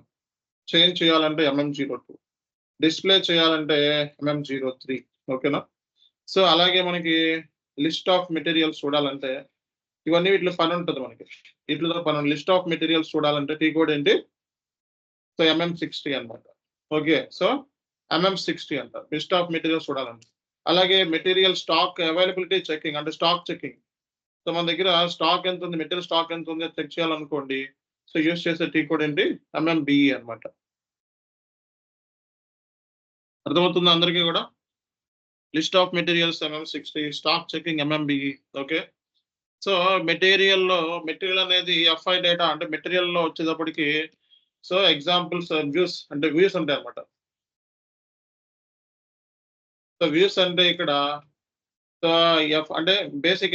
చేంజ్ చేయాలంటే MM02, డిస్ప్లే చేయాలంటే MM03. ఓకేనా? సో అలాగే మనకి లిస్ట్ ఆఫ్ మెటీరియల్స్ చూడాలంటే ఇవన్నీ వీటిలో పని ఉంటుంది మనకి. వీటిలో పని లిస్ట్ ఆఫ్ మెటీరియల్స్ చూడాలంటే టీ కోడ్ ఏంటి? సో MM60 అన్నమాట. ఓకే, సో MM60 అంటారు లిస్ట్ ఆఫ్ మెటీరియల్స్ చూడాలంటే. అలాగే మెటీరియల్ స్టాక్ అవైలబిలిటీ చెకింగ్ అంటే స్టాక్ చెకింగ్. సో మన దగ్గర స్టాక్ ఎంత ఉంది, మెటీరియల్ స్టాక్ ఎంత ఉంది చెక్ చేయాలనుకోండి, సో యూస్ చేసే టీ కోడ్ ఏంటి? MMBE అన్నమాట. అర్థమవుతుంది అందరికీ కూడా? List of materials MM60, stock checking MMBE. Okay, so material అనేది FI డేటా అంటే మెటీరియల్ లో వచ్చేటప్పటికి, సో ఎగ్జాంపుల్స్ వ్యూస్ ఉంటాయి అన్నమాట. సో వ్యూస్ అంటే ఇక్కడ సో అంటే బేసిక్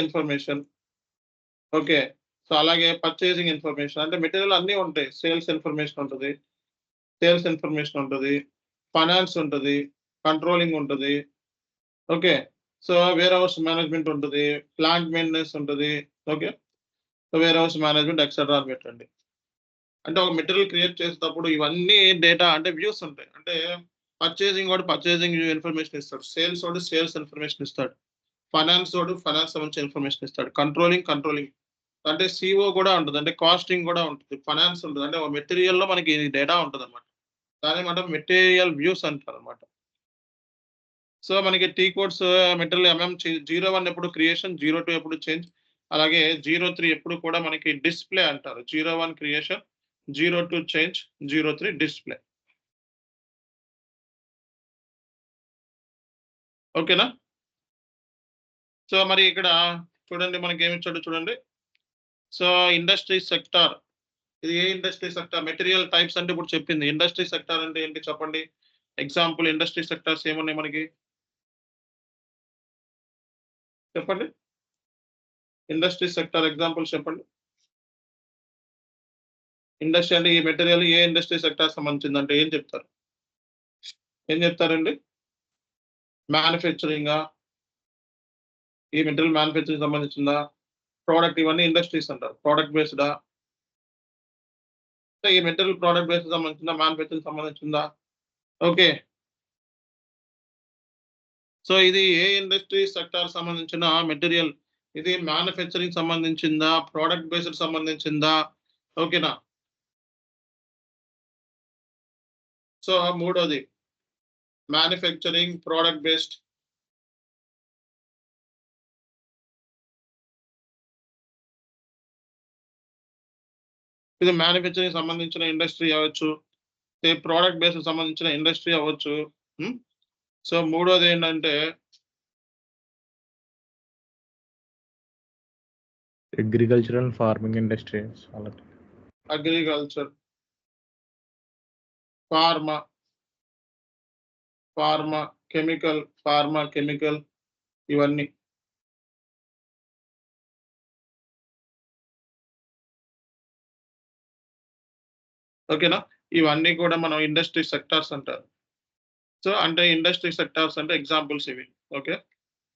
ఇన్ఫర్మేషన్. ఓకే, సో అలాగే పర్చేసింగ్ ఇన్ఫర్మేషన్ అంటే మెటీరియల్ అన్నీ ఉంటాయి. సేల్స్ ఇన్ఫర్మేషన్ ఉంటుంది, ఫైనాన్స్ ఉంటుంది, కంట్రోలింగ్ ఉంటుంది. Okay, so where house management ఉంటుంది, ప్లాంట్ మెయింటెనెన్స్ ఉంటుంది. Okay, so where house management etcetera అని పెట్టండి. అంటే ఒక మెటీరియల్ క్రియేట్ చేసేటప్పుడు ఇవన్నీ డేటా అంటే వ్యూస్ ఉంటాయి. అంటే పర్చేసింగ్ ఇన్ఫర్మేషన్ ఇస్తాడు, సేల్స్ ఇన్ఫర్మేషన్ ఇస్తాడు, ఫైనాన్స్ సంబంధించిన ఇన్ఫర్మేషన్ ఇస్తాడు, కంట్రోలింగ్ అంటే సిఓ కూడా ఉంటుంది, అంటే కాస్టింగ్ కూడా ఉంటుంది, ఫైనాన్స్ ఉంటుంది, అంటే మెటీరియల్లో మనకి డేటా ఉంటుంది అనమాట. దాని మనం మెటీరియల్ వ్యూస్ అంటారు అనమాట. సో మనకి టీ కోడ్స్ మెటీరియల్ MM01 ఎప్పుడు క్రియేషన్, 02 ఎప్పుడు చేంజ్, అలాగే 03 ఎప్పుడు కూడా మనకి డిస్ప్లే అంటారు. 01 క్రియేషన్, 02 చేంజ్, 03 డిస్ప్లే. ఓకేనా? సో మరి ఇక్కడ చూడండి మనకి ఏమి ఇచ్చాడు చూడండి. సో ఇండస్ట్రీ సెక్టార్, ఇది ఏ ఇండస్ట్రీ సెక్టార్? మెటీరియల్ టైప్స్ అంటే ఇప్పుడు చెప్పింది. ఇండస్ట్రీ సెక్టార్ అంటే ఏంటి చెప్పండి? ఎగ్జాంపుల్ ఇండస్ట్రీ సెక్టార్స్ ఏమున్నాయి మనకి చెప్పండి. ఇండస్ట్రీ సెక్టార్ ఎగ్జాంపుల్స్ చెప్పండి. ఇండస్ట్రీ అంటే ఈ మెటీరియల్ ఏ ఇండస్ట్రీ సెక్టార్ సంబంధించింది అంటే ఏం చెప్తారు? ఏం చెప్తారండి? మ్యానుఫ్యాక్చరింగా? ఈ మెటీరియల్ మ్యానుఫ్యాక్చరింగ్ సంబంధించిందా? ప్రోడక్ట్, ఇవన్నీ ఇండస్ట్రీస్ అంటారు. ప్రోడక్ట్ బేస్డా? ఈ మెటీరియల్ ప్రోడక్ట్ బేస్డ్ సంబంధించిందా, మ్యానుఫ్యాక్చరింగ్ సంబంధించిందా? ఓకే. సో ఇది ఏ ఇండస్ట్రీ సెక్టార్ సంబంధించిన మెటీరియల్? ఇది మ్యానుఫ్యాక్చరింగ్ సంబంధించిందా, ప్రోడక్ట్ బేస్డ్ సంబంధించిందా? ఓకేనా? సో మూడోది మ్యానుఫ్యాక్చరింగ్, ప్రోడక్ట్ బేస్డ్. ఇది మ్యానుఫ్యాక్చరింగ్ సంబంధించిన ఇండస్ట్రీ అవ్వచ్చు, ప్రోడక్ట్ బేస్డ్ సంబంధించిన ఇండస్ట్రీ అవ్వచ్చు. సో మూడోది ఏంటంటే agriculture and farming industries. Agriculture, pharma chemical ఇవన్నీ. ఓకేనా? ఇవన్నీ కూడా మనం ఇండస్ట్రీ సెక్టార్స్ అంటారు. సో అంటే ఇండస్ట్రీ సెక్టార్స్ అంటే ఎగ్జాంపుల్స్ ఇవి. ఓకే,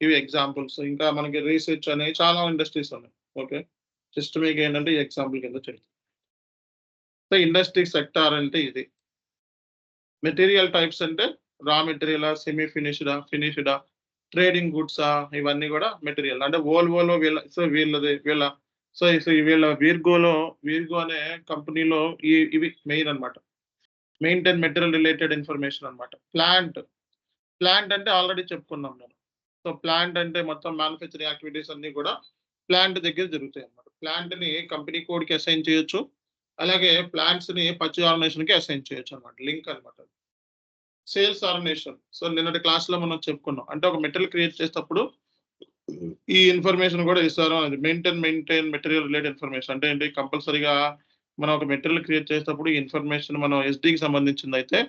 ఇవి ఎగ్జాంపుల్స్. ఇంకా మనకి రీసెర్చ్ అనేవి చాలా ఇండస్ట్రీస్ ఉన్నాయి. ఓకే, జస్ట్ మీకు ఏంటంటే ఈ ఎగ్జాంపుల్ కింద చెప్తాను. సో ఇండస్ట్రీ సెక్టార్ అంటే ఇది. మెటీరియల్ టైప్స్ అంటే రా మెటీరియల్, సెమీ ఫినిష్డా, ట్రేడింగ్ గుడ్సా, ఇవన్నీ కూడా మెటీరియల్. అంటే వోల్వోలో వీళ్ళ వీర్గో అనే కంపెనీలో ఇవి మెయిన్ అనమాట. మెయింటైన్ మెటీరియల్ రిలేటెడ్ ఇన్ఫర్మేషన్ అనమాట. ప్లాంట్ అంటే ఆల్రెడీ చెప్పుకున్నాం నేను. సో ప్లాంట్ అంటే మొత్తం మ్యానుఫ్యాక్చరింగ్ యాక్టివిటీస్ అన్ని కూడా ప్లాంట్ దగ్గర జరుగుతాయి అనమాట. ప్లాంట్ ని కంపెనీ కోడ్ కి అసైన్ చేయొచ్చు, అలాగే ప్లాంట్స్ ని పర్చేజ్ ఆర్గనైజేషన్ కి అసైన్ చేయొచ్చు అనమాట. లింక్ అనమాట. సేల్స్ ఆర్గనైజేషన్, సో నిన్నటి క్లాస్ లో మనం చెప్పుకున్నాం. అంటే ఒక మెటీరియల్ క్రియేట్ చేసేటప్పుడు ఈ ఇన్ఫర్మేషన్ కూడా ఇస్తారు. అది మెయింటైన్ మెటీరియల్ రిలేటెడ్ ఇన్ఫర్మేషన్ అంటే ఏంటి? కంపల్సరీగా మనం ఒక మెటీరియల్ క్రియేట్ చేసేటప్పుడు ఈ ఇన్ఫర్మేషన్ మనం ఎస్డీకి సంబంధించింది అయితే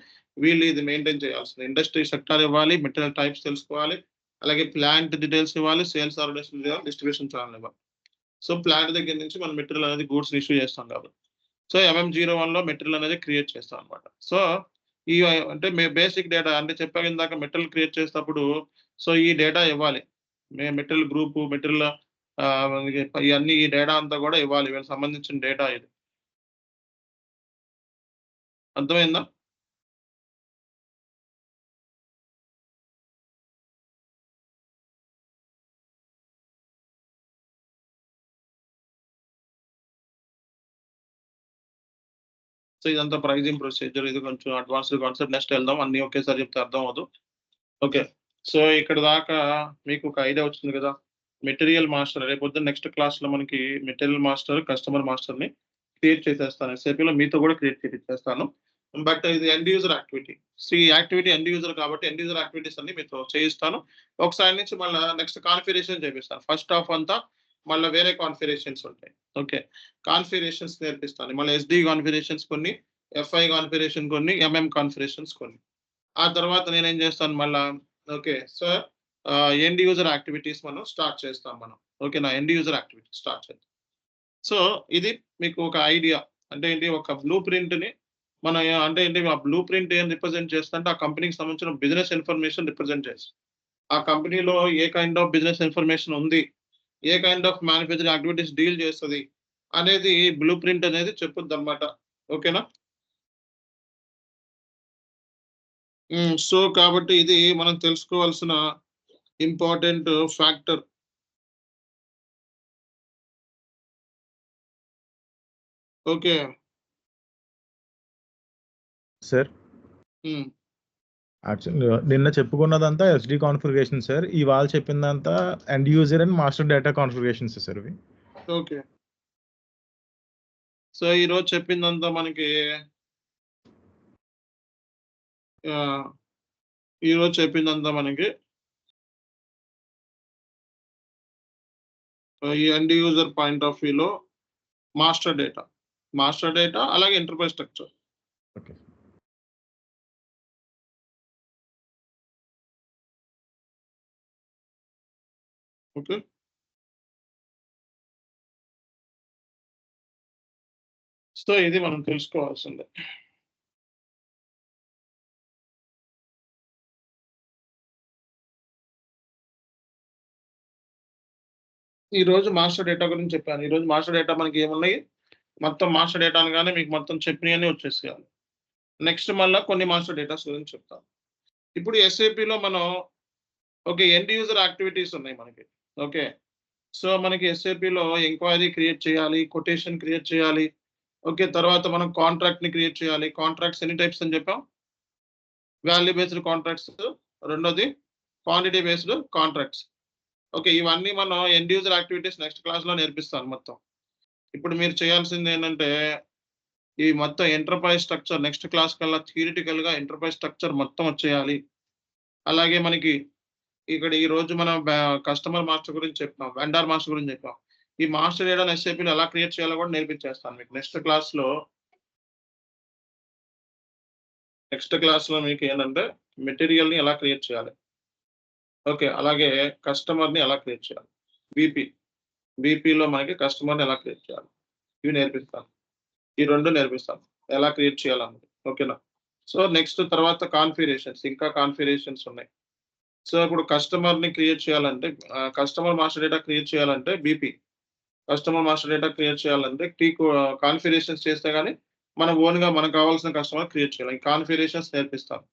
వీళ్ళు ఇది మెయింటైన్ చేయాల్సింది. ఇండస్ట్రీ సెక్టార్ ఇవ్వాలి, మెటీరియల్ టైప్స్ తెలుసుకోవాలి, అలాగే ప్లాంట్ డీటెయిల్స్ ఇవ్వాలి, సేల్స్ ఆర్గనైజేషన్ ఇవ్వాలి, డిస్ట్రిబ్యూషన్ ఛానల్ ఇవ్వాలి. సో ప్లాంట్ దగ్గర నుంచి మనం మెటీరియల్ అనేది గూడ్స్ ఇష్యూ చేస్తాం కాబట్టి. సో MM01 లో మెటీరియల్ అనేది క్రియేట్ చేస్తాం అనమాట. సో ఈ అంటే బేసిక్ డేటా అంటే చెప్పాక ఇందాక మెటీరియల్ క్రియేట్ చేసేటప్పుడు సో ఈ డేటా ఇవ్వాలి. మెటీరియల్ గ్రూప్, మెటీరియల్ ఇవన్నీ ఈ డేటా అంతా కూడా ఇవ్వాలి. వీళ్ళకి సంబంధించిన డేటా ఇది. అర్థమైందా? సో ఇదంతా ప్రైజింగ్ ప్రొసీజర్. ఇది కొంచెం అడ్వాన్స్డ్ కాన్సెప్ట్. నెక్స్ట్ వెళ్దాం. అన్ని ఒకేసారి చెప్తే అర్థం అవ్వదు. ఓకే, సో ఇక్కడ దాకా మీకు ఒక ఐడియా వచ్చింది కదా. మెటీరియల్ మాస్టర్ రేపొద్దున నెక్స్ట్ క్లాస్ లో మనకి మెటీరియల్ మాస్టర్, కస్టమర్ మాస్టర్ ని క్రియేట్ చేసేస్తాను. ఎస్ఏపీలో మీతో కూడా క్రియేట్ చేసేస్తాను. బట్ ఇది ఎండ్ యూజర్ యాక్టివిటీ. సో ఈ యాక్టివిటీ ఎండ్ యూజర్ కాబట్టి ఎండ్ యూజర్ యాక్టివిటీస్ అన్ని మీతో చేయిస్తాను. ఒకసారి నుంచి మళ్ళీ నెక్స్ట్ కాన్ఫిగరేషన్ చేపిస్తాను. ఫస్ట్ హాఫ్ అంతా మళ్ళీ వేరే కాన్ఫిగరేషన్స్ ఉంటాయి. ఓకే, కాన్ఫిగరేషన్స్ నేర్పిస్తాను. మళ్ళీ SD కాన్ఫిగరేషన్స్ కొన్ని, FI కాన్ఫిగరేషన్ కొన్ని, MM కాన్ఫిగరేషన్స్ కొన్ని. ఆ తర్వాత నేనేం చేస్తాను మళ్ళా. Okay, so end user activities మనం స్టార్ట్ చేస్తాం మనం. ఓకేనా? ఎండ్ యూజర్ యాక్టివిటీ స్టార్ట్ చేద్దాం. సో ఇది మీకు ఒక ఐడియా. అంటే ఏంటి? ఒక బ్లూ ప్రింట్ ని మనం అంటే ఏంటి? ఆ బ్లూ ప్రింట్ ఏం రిప్రజెంట్ చేస్తుంటే ఆ కంపెనీకి సంబంధించిన బిజినెస్ ఇన్ఫర్మేషన్ రిప్రజెంట్ చేస్తుంది. ఆ కంపెనీలో ఏ కైండ్ ఆఫ్ బిజినెస్ ఇన్ఫర్మేషన్ ఉంది, ఏ kind of manufacturing activities deal చేస్తుంది అనేది బ్లూ ప్రింట్ అనేది చెప్పుద్ది అనమాట. ఓకేనా? సో కాబట్టి ఇది మనం తెలుసుకోవాల్సిన important factor. Okay. Sir actually నిన్న చెప్పుకున్నదంతా ఎస్డి కాన్ఫిగరేషన్ సార్. ఇవాళ చెప్పిందంతా end user and master data configurations sir ఇవి. ఓకే. సో ఈరోజు చెప్పిందంతా మనకి ఈరోజు చెప్పిందంతా మనకి ఈ ఎండ్ యూజర్ పాయింట్ ఆఫ్ వ్యూలో మాస్టర్ డేటా అలాగే enterprise structure. Okay. Okay. So ఇది మనం తెలుసుకోవాల్సిందే. ఈ రోజు మాస్టర్ డేటా గురించి చెప్పాను. ఈ రోజు మాస్టర్ డేటా మనకి ఏమున్నాయి, మొత్తం మాస్టర్ డేటా అనగానే మీకు మొత్తం చెప్పినవన్నీ వచ్చేసేయాలి. నెక్స్ట్ మళ్ళీ కొన్ని మాస్టర్ డేటాస్ గురించి చెప్తాను. ఇప్పుడు ఎస్ఏపిలో మనం ఓకే ఎండ్ యూజర్ యాక్టివిటీస్ ఉన్నాయి మనకి. ఓకే. సో మనకి ఎస్ఏపిలో ఎంక్వైరీ క్రియేట్ చేయాలి, కొటేషన్ క్రియేట్ చేయాలి. ఓకే. తర్వాత మనం కాంట్రాక్ట్ని క్రియేట్ చేయాలి. కాంట్రాక్ట్స్ ఎన్ని టైప్స్ అని చెప్పాం? వాల్యూ బేస్డ్ కాంట్రాక్ట్స్, రెండోది క్వాంటిటీ బేస్డ్ కాంట్రాక్ట్స్. ఓకే. ఇవన్నీ మనం ఎండ్ యూజర్ యాక్టివిటీస్ నెక్స్ట్ క్లాస్లో నేర్పిస్తాను మొత్తం. ఇప్పుడు మీరు చేయాల్సింది ఏంటంటే ఈ మొత్తం ఎంటర్ప్రైజ్ స్ట్రక్చర్ నెక్స్ట్ క్లాస్ కల్లా థియరిటికల్గా ఎంటర్ప్రైజ్ స్ట్రక్చర్ మొత్తం వచ్చేయాలి. అలాగే మనకి ఇక్కడ ఈ రోజు మనం కస్టమర్ మాస్టర్ గురించి చెప్పాం, వెండర్ మాస్టర్ గురించి చెప్పాం. ఈ మాస్టర్ డేటా ఎస్ఏపీలో ఎలా క్రియేట్ చేయాలో కూడా నేర్పించేస్తాను మీకు నెక్స్ట్ క్లాస్లో మీకు ఏంటంటే మెటీరియల్ని ఎలా క్రియేట్ చేయాలి. ఓకే. అలాగే కస్టమర్ని ఎలా క్రియేట్ చేయాలి. బీపీలో మనకి కస్టమర్ని ఎలా క్రియేట్ చేయాలి ఇవి నేర్పిస్తాను. ఈ రెండు నేర్పిస్తాను ఎలా క్రియేట్ చేయాలన్నది. ఓకేనా. సో నెక్స్ట్ తర్వాత కాన్ఫిగరేషన్స్, ఇంకా కాన్ఫిగరేషన్స్ ఉన్నాయి. సో ఇప్పుడు కస్టమర్ని క్రియేట్ చేయాలంటే కస్టమర్ మాస్టర్ డేటా క్రియేట్ చేయాలంటే BP, customer master data create చేయాలంటే కాన్ఫిగరేషన్స్ చేస్తే కానీ మన ఓన్గా మనకు కావాల్సిన కస్టమర్ క్రియేట్ చేయాలి. కాన్ఫిగరేషన్స్ నేర్పిస్తాను.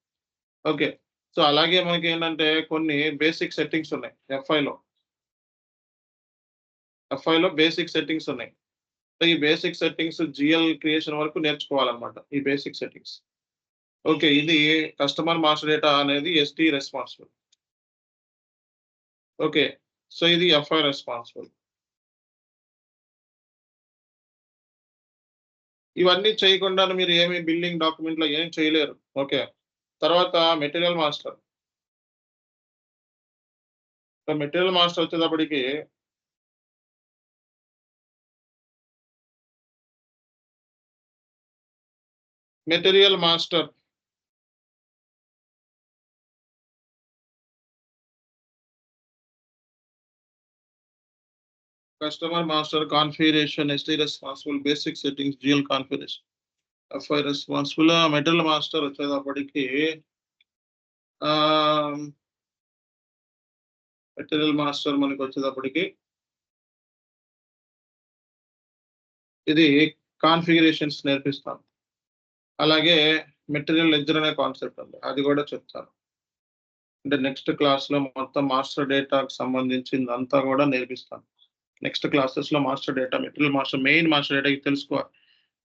ఓకే. సో అలాగే మనకి ఏంటంటే కొన్ని బేసిక్ సెట్టింగ్స్ ఉన్నాయి ఎఫ్ఐలో బేసిక్ సెట్టింగ్స్ ఉన్నాయి. సో ఈ బేసిక్ సెట్టింగ్స్ జిఎల్ క్రియేషన్ వరకు నేర్చుకోవాలన్నమాట ఈ బేసిక్ సెట్టింగ్స్. ఓకే. ఇది కస్టమర్ మాస్టర్ డేటా అనేది ఎస్టీ రెస్పాన్సిబుల్. ఓకే. సో ఇది ఎఫ్ఐ రెస్పాన్సిబుల్. ఇవన్నీ చేయకుండా మీరు ఏమి బిల్డింగ్ డాక్యుమెంట్లో ఏం చేయలేరు. ఓకే. తర్వాత మెటీరియల్ మాస్టర్ వచ్చేటప్పటికి material master customer master configuration ST responsible basic settings GL configuration FI responsible. Material master వచ్చేటప్పటికి మెటీరియల్ మాస్టర్ మనకి వచ్చేటప్పటికి ఇది కాన్ఫిగరేషన్స్ నేర్పిస్తాం. అలాగే మెటీరియల్ లెడ్జర్ అనే కాన్సెప్ట్ ఉంది, అది కూడా చెప్తాను. అంటే నెక్స్ట్ క్లాస్లో మొత్తం మాస్టర్ డేటాకు సంబంధించిందంతా కూడా నేర్పిస్తాను. నెక్స్ట్ క్లాసెస్లో master data, material master, main master data తెలుసుకోవాలి.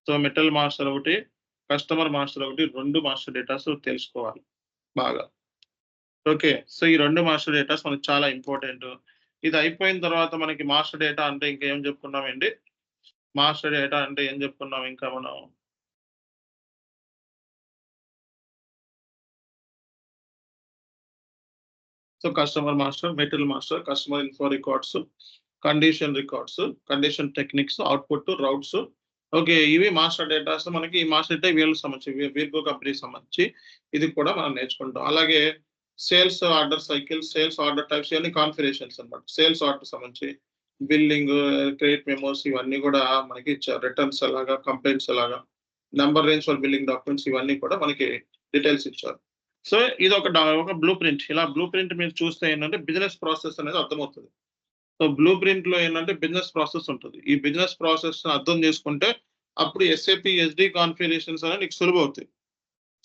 సో మెటీరియల్ మాస్టర్ ఒకటి, కస్టమర్ మాస్టర్ ఒకటి, రెండు మాస్టర్ డేటాస్ తెలుసుకోవాలి బాగా. ఓకే. సో ఈ రెండు మాస్టర్ డేటాస్ మనకి చాలా ఇంపార్టెంట్. ఇది అయిపోయిన తర్వాత మనకి మాస్టర్ డేటా అంటే ఇంకేం చెప్పుకున్నామండి, మాస్టర్ డేటా అంటే ఏం చెప్పుకున్నాం ఇంకా మనం so customer master, material master, customer info records, condition records, condition techniques, output, routes. Okay. ఇవి మాస్టర్ డేటాస్ మనకి. ఈ మాస్టర్ డేటా వీళ్ళకి సంబంధించి వీర్గో కంపెనీకి సంబంధించి ఇది కూడా మనం నేర్చుకుంటాం. అలాగే sales order cycle, sales order types ఇవన్నీ కాన్ఫిగరేషన్స్ అన్నమాట. సేల్స్ ఆర్డర్ సంబంధించి బిల్లింగ్, క్రెడిట్ మెమోస్ ఇవన్నీ కూడా మనకి ఇచ్చారు. రిటర్న్స్ ఎలాగా, కంప్లైంట్స్ ఎలాగా, number range for billing documents ఇవన్నీ కూడా మనకి డీటెయిల్స్ ఇచ్చారు. సో ఇది ఒక బ్లూ ప్రింట్. ఇలా బ్లూ ప్రింట్ మీరు చూస్తే ఏంటంటే బిజినెస్ ప్రాసెస్ అనేది అర్థమవుతుంది. సో బ్లూ ప్రింట్ లో ఏంటంటే బిజినెస్ ప్రాసెస్ ఉంటుంది. ఈ బిజినెస్ ప్రాసెస్ అర్థం చేసుకుంటే అప్పుడు ఎస్ఏపి ఎస్డి కాన్ఫిగరేషన్స్ అనేది నీకు సులభం అవుతాయి.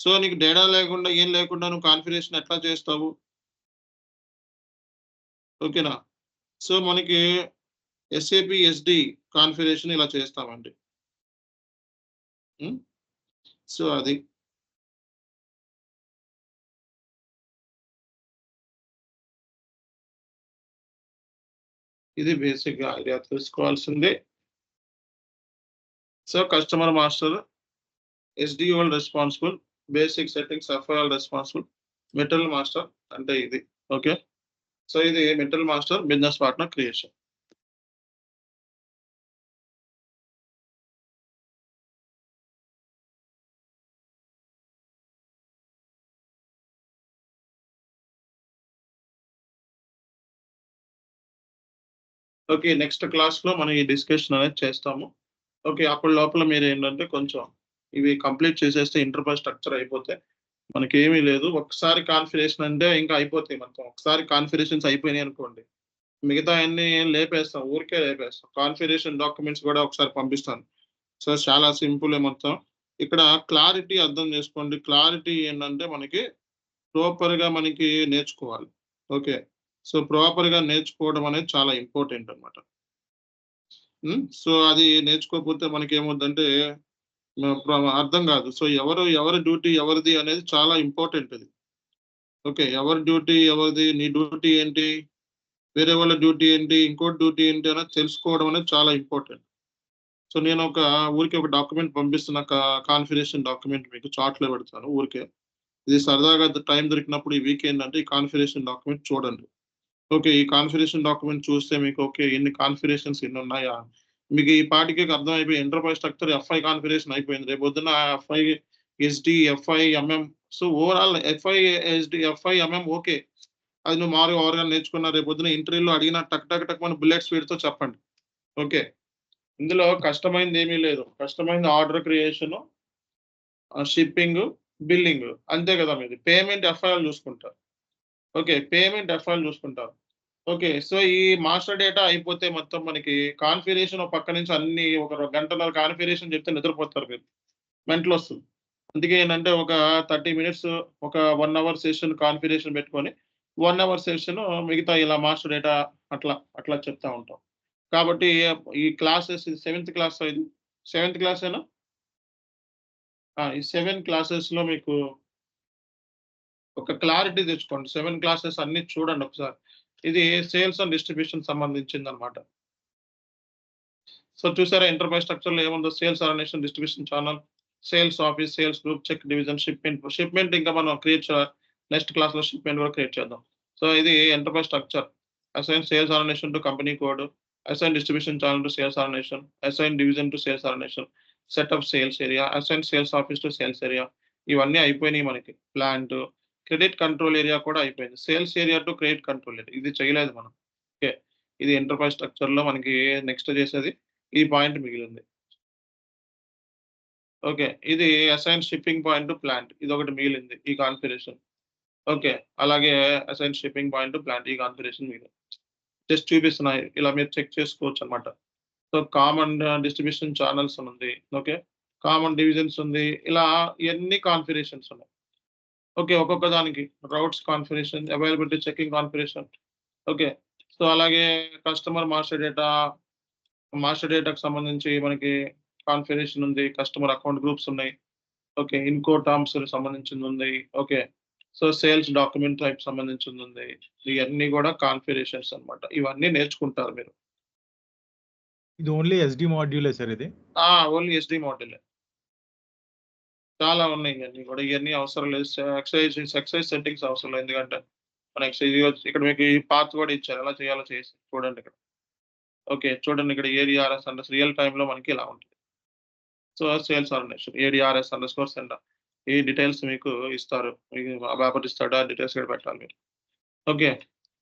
సో నీకు డేటా లేకుండా ఏం లేకుండా నువ్వు కాన్ఫిగరేషన్ ఎట్లా చేస్తావు. ఓకేనా. సో మనకి ఎస్ఏపి ఎస్డి కాన్ఫిగరేషన్ ఇలా చేస్తామండి. సో అది ఇది బేసిక్ గా ఐడియా తెలుసుకోవాల్సిందే. So customer master SDOL responsible, basic settings FIL responsible, material master అంటే ఇది. ఓకే, సో ఇది material master business partner creation. Okay, next class లో మనం ఈ డిస్కషన్ అనేది చేస్తాము. ఓకే, అప్పటి లోపల మీరు ఏంటంటే కొంచెం ఇవి కంప్లీట్ చేసేస్తే ఇంటర్ఫేస్ స్ట్రక్చర్ అయిపోతే మనకి ఏమీ లేదు. ఒకసారి కాన్ఫిగరేషన్ అంటే ఇంకా అయిపోతాయి మొత్తం. ఒకసారి కాన్ఫిగరేషన్స్ అయిపోయినాయి అనుకోండి, మిగతా అన్ని లేపేస్తాం, ఊరికే లేపేస్తాం. కాన్ఫిగరేషన్ డాక్యుమెంట్స్ కూడా ఒకసారి పంపిస్తాను. సో చాలా సింపుల్ మొత్తం. ఇక్కడ క్లారిటీ అర్థం చేసుకోండి. క్లారిటీ ఏంటంటే మనకి ప్రాపర్ గా మనకి నేర్చుకోవాలి. ఓకే, సో ప్రాపర్ గా నేర్చుకోవడం అనేది చాలా ఇంపార్టెంట్ అనమాట. సో అది నేర్చుకోకపోతే మనకి ఏమవుతుందంటే అర్థం కాదు. సో ఎవరి డ్యూటీ ఎవరిది అనేది చాలా ఇంపార్టెంట్ అది. ఓకే, ఎవరి డ్యూటీ ఎవరిది, నీ డ్యూటీ ఏంటి, వేరే వాళ్ళ డ్యూటీ ఏంటి, ఇంకోటి డ్యూటీ ఏంటి అనేది తెలుసుకోవడం అనేది చాలా ఇంపార్టెంట్. సో నేను ఊరికే ఒక డాక్యుమెంట్ పంపిస్తున్న, కాన్ఫిగరేషన్ డాక్యుమెంట్ మీకు చార్ట్లో పెడతాను ఊరికే. ఇది సరదాగా టైం దొరికినప్పుడు ఈ వీకెండ్ అంటే ఈ కాన్ఫిగరేషన్ డాక్యుమెంట్ చూడండి. ఓకే, ఈ కాన్ఫిగరేషన్ డాక్యుమెంట్ చూస్తే మీకు ఓకే ఎన్ని కాన్ఫిగరేషన్స్ ఎన్ని ఉన్నాయా మీకు ఈ పాటికి అర్థమైపోయి ఎంటర్ప్రైజ్ స్ట్రక్చర్ FI కాన్ఫిగరేషన్ అయిపోయింది. రేపు పొద్దున్న FI SD FI MM. So overall FI SD FI MM okay, అది నువ్వు మారు ఓవర్గా నేర్చుకున్నా. రేపు పొద్దున ఇంటర్వ్యూలో అడిగిన టక్ టక్ టక్ మన బుల్లెట్ స్పీడ్తో చెప్పండి. ఓకే, ఇందులో కష్టమైంది ఏమీ లేదు. కష్టమైంది ఆర్డర్ క్రియేషన్, షిప్పింగ్, బిల్లింగ్ అంతే కదా. మీది పేమెంట్ FIL చూసుకుంటారు. ఓకే, పేమెంట్ FIL చూసుకుంటారు. ఓకే, సో ఈ మాస్టర్ డేటా అయిపోతే మొత్తం మనకి కాన్ఫిగరేషన్ పక్క నుంచి అన్ని ఒక గంటన్నర కాన్ఫిగరేషన్ చెప్తే నిద్రపోతారు మీరు, మెంటల్ వస్తుంది. అందుకే ఏంటంటే ఒక 30 minutes ఒక 1 hour సెషన్ కాన్ఫిగరేషన్ పెట్టుకొని 1 hour సెషన్ మిగతా ఇలా మాస్టర్ డేటా అట్లా చెప్తా ఉంటాం. కాబట్టి ఈ క్లాసెస్ 7th క్లాస్, ఇది 7th క్లాస్ అయినా ఈ 7 classes లో మీకు ఒక క్లారిటీ తెచ్చుకోండి. 7 classes అన్ని చూడండి ఒకసారి. ఇది సేల్స్ అండ్ డిస్ట్రిబ్యూషన్ సంబంధించింది అనమాట. సో చూసారా ఎంటర్ప్రైజ్ స్ట్రక్చర్ లో ఏముందో, sales organisation, distribution channel, sales office, sales group, check division, shipment ఇంకా మనం క్రియేట్ నెక్స్ట్ క్లాస్ లో షిప్మెంట్ కూడా క్రియేట్ చేద్దాం. సో ఇది enterprise structure. Assign sales organisation to company code, assign distribution channel to sales organization, assign division to sales organization, setup sales area, assign sales office to sales area. ఇవన్నీ అయిపోయినాయి మనకి. Plant, credit control area కూడా అయిపోయింది. Sales area to credit control area ఇది చేయలేదు మనం. Okay, ఇది enterprise structure లో మనకి నెక్స్ట్ చేసేది ఈ పాయింట్ మిగిలింది. ఓకే, ఇది assign shipping point to plant, ఇది ఒకటి మిగిలింది ఈ కాన్ఫిగరేషన్. ఓకే, అలాగే assign shipping point to plant, ఈ కాన్ఫిగరేషన్ మిగిలింది. జస్ట్ చూపిస్తున్నాయి, ఇలా మీరు చెక్ చేసుకోవచ్చు అనమాట. సో కామన్ డిస్ట్రిబ్యూషన్ ఛానల్స్ ఉంది. ఓకే, కామన్ డివిజన్స్ ఉంది. ఇలా ఎన్ని కాన్ఫిగరేషన్స్ ఉన్నాయి. ఓకే, ఒక్కొక్క దానికి routes configuration, availability checking configuration. Okay, so అలాగే కస్టమర్ మాస్టర్ డేటాకు సంబంధించి మనకి కాన్ఫిగరేషన్ ఉంది. కస్టమర్ అకౌంట్ గ్రూప్స్ ఉన్నాయి. ఓకే, ఇన్కో టర్మ్స్ సంబంధించింది ఉంది. Okay, so sales document type సంబంధించింది ఉంది. ఇవన్నీ కూడా కాన్ఫిగరేషన్స్ అనమాట. ఇవన్నీ నేర్చుకుంటారు మీరు. ఇది ఓన్లీ SD మాడ్యూలే సార్ ఇది? Only SD మాడ్యూలే. చాలా ఉన్నాయి ఇవన్నీ కూడా. ఇవన్నీ అవసరం లేదు. ఎక్సైజ్ సెట్టింగ్స్ అవసరం లేదు. ఎందుకంటే మన ఎక్సైజ్ ఇక్కడ మీకు ఈ పాత్ కూడా ఇచ్చారు, ఎలా చేయాలో చేసి చూడండి ఇక్కడ. ఓకే, చూడండి ఇక్కడ ADRS అండర్స్ రియల్ టైమ్ లో మనకి ఇలా ఉంటుంది. So sales organization ADRS _ center, ఈ డీటెయిల్స్ మీకు ఇస్తారు. మీకు వ్యాపారి ఇస్తాడు, ఆ డీటెయిల్స్ కూడా పెట్టాలి మీరు. ఓకే,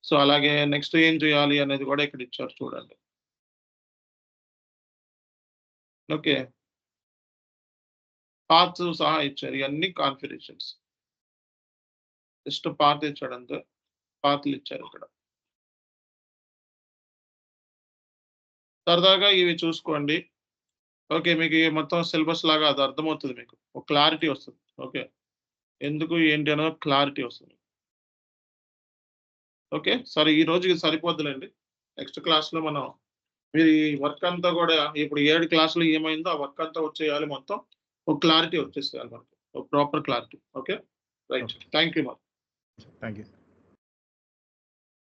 సో అలాగే నెక్స్ట్ ఏం చేయాలి అనేది కూడా ఇక్కడ ఇచ్చారు చూడండి. ఓకే, పాత్ సహా ఇచ్చారు. ఇవన్నీ కాన్ఫిగరేషన్స్. జస్ట్ పాత్ ఇచ్చాడు అంతే, పాత్లు ఇచ్చారు ఇక్కడ. సరదాగా ఇవి చూసుకోండి. ఓకే, మీకు మొత్తం సిలబస్ లాగా అది అర్థమవుతుంది, మీకు ఒక క్లారిటీ వస్తుంది. ఓకే, ఎందుకు ఏంటి అనేది క్లారిటీ వస్తుంది. ఓకే, సరే ఈ రోజుకి సరిపోద్దులేండి. నెక్స్ట్ క్లాస్లో మనం మీరు ఈ వర్క్ అంతా కూడా ఇప్పుడు 7 క్లాసులు ఏమైందో ఆ వర్క్ అంతా వచ్చేయాలి మొత్తం. ఒక క్లారిటీ వచ్చేస్తుంది అనమాట, ఒక proper clarity. Okay, right. Thank you. Thank you.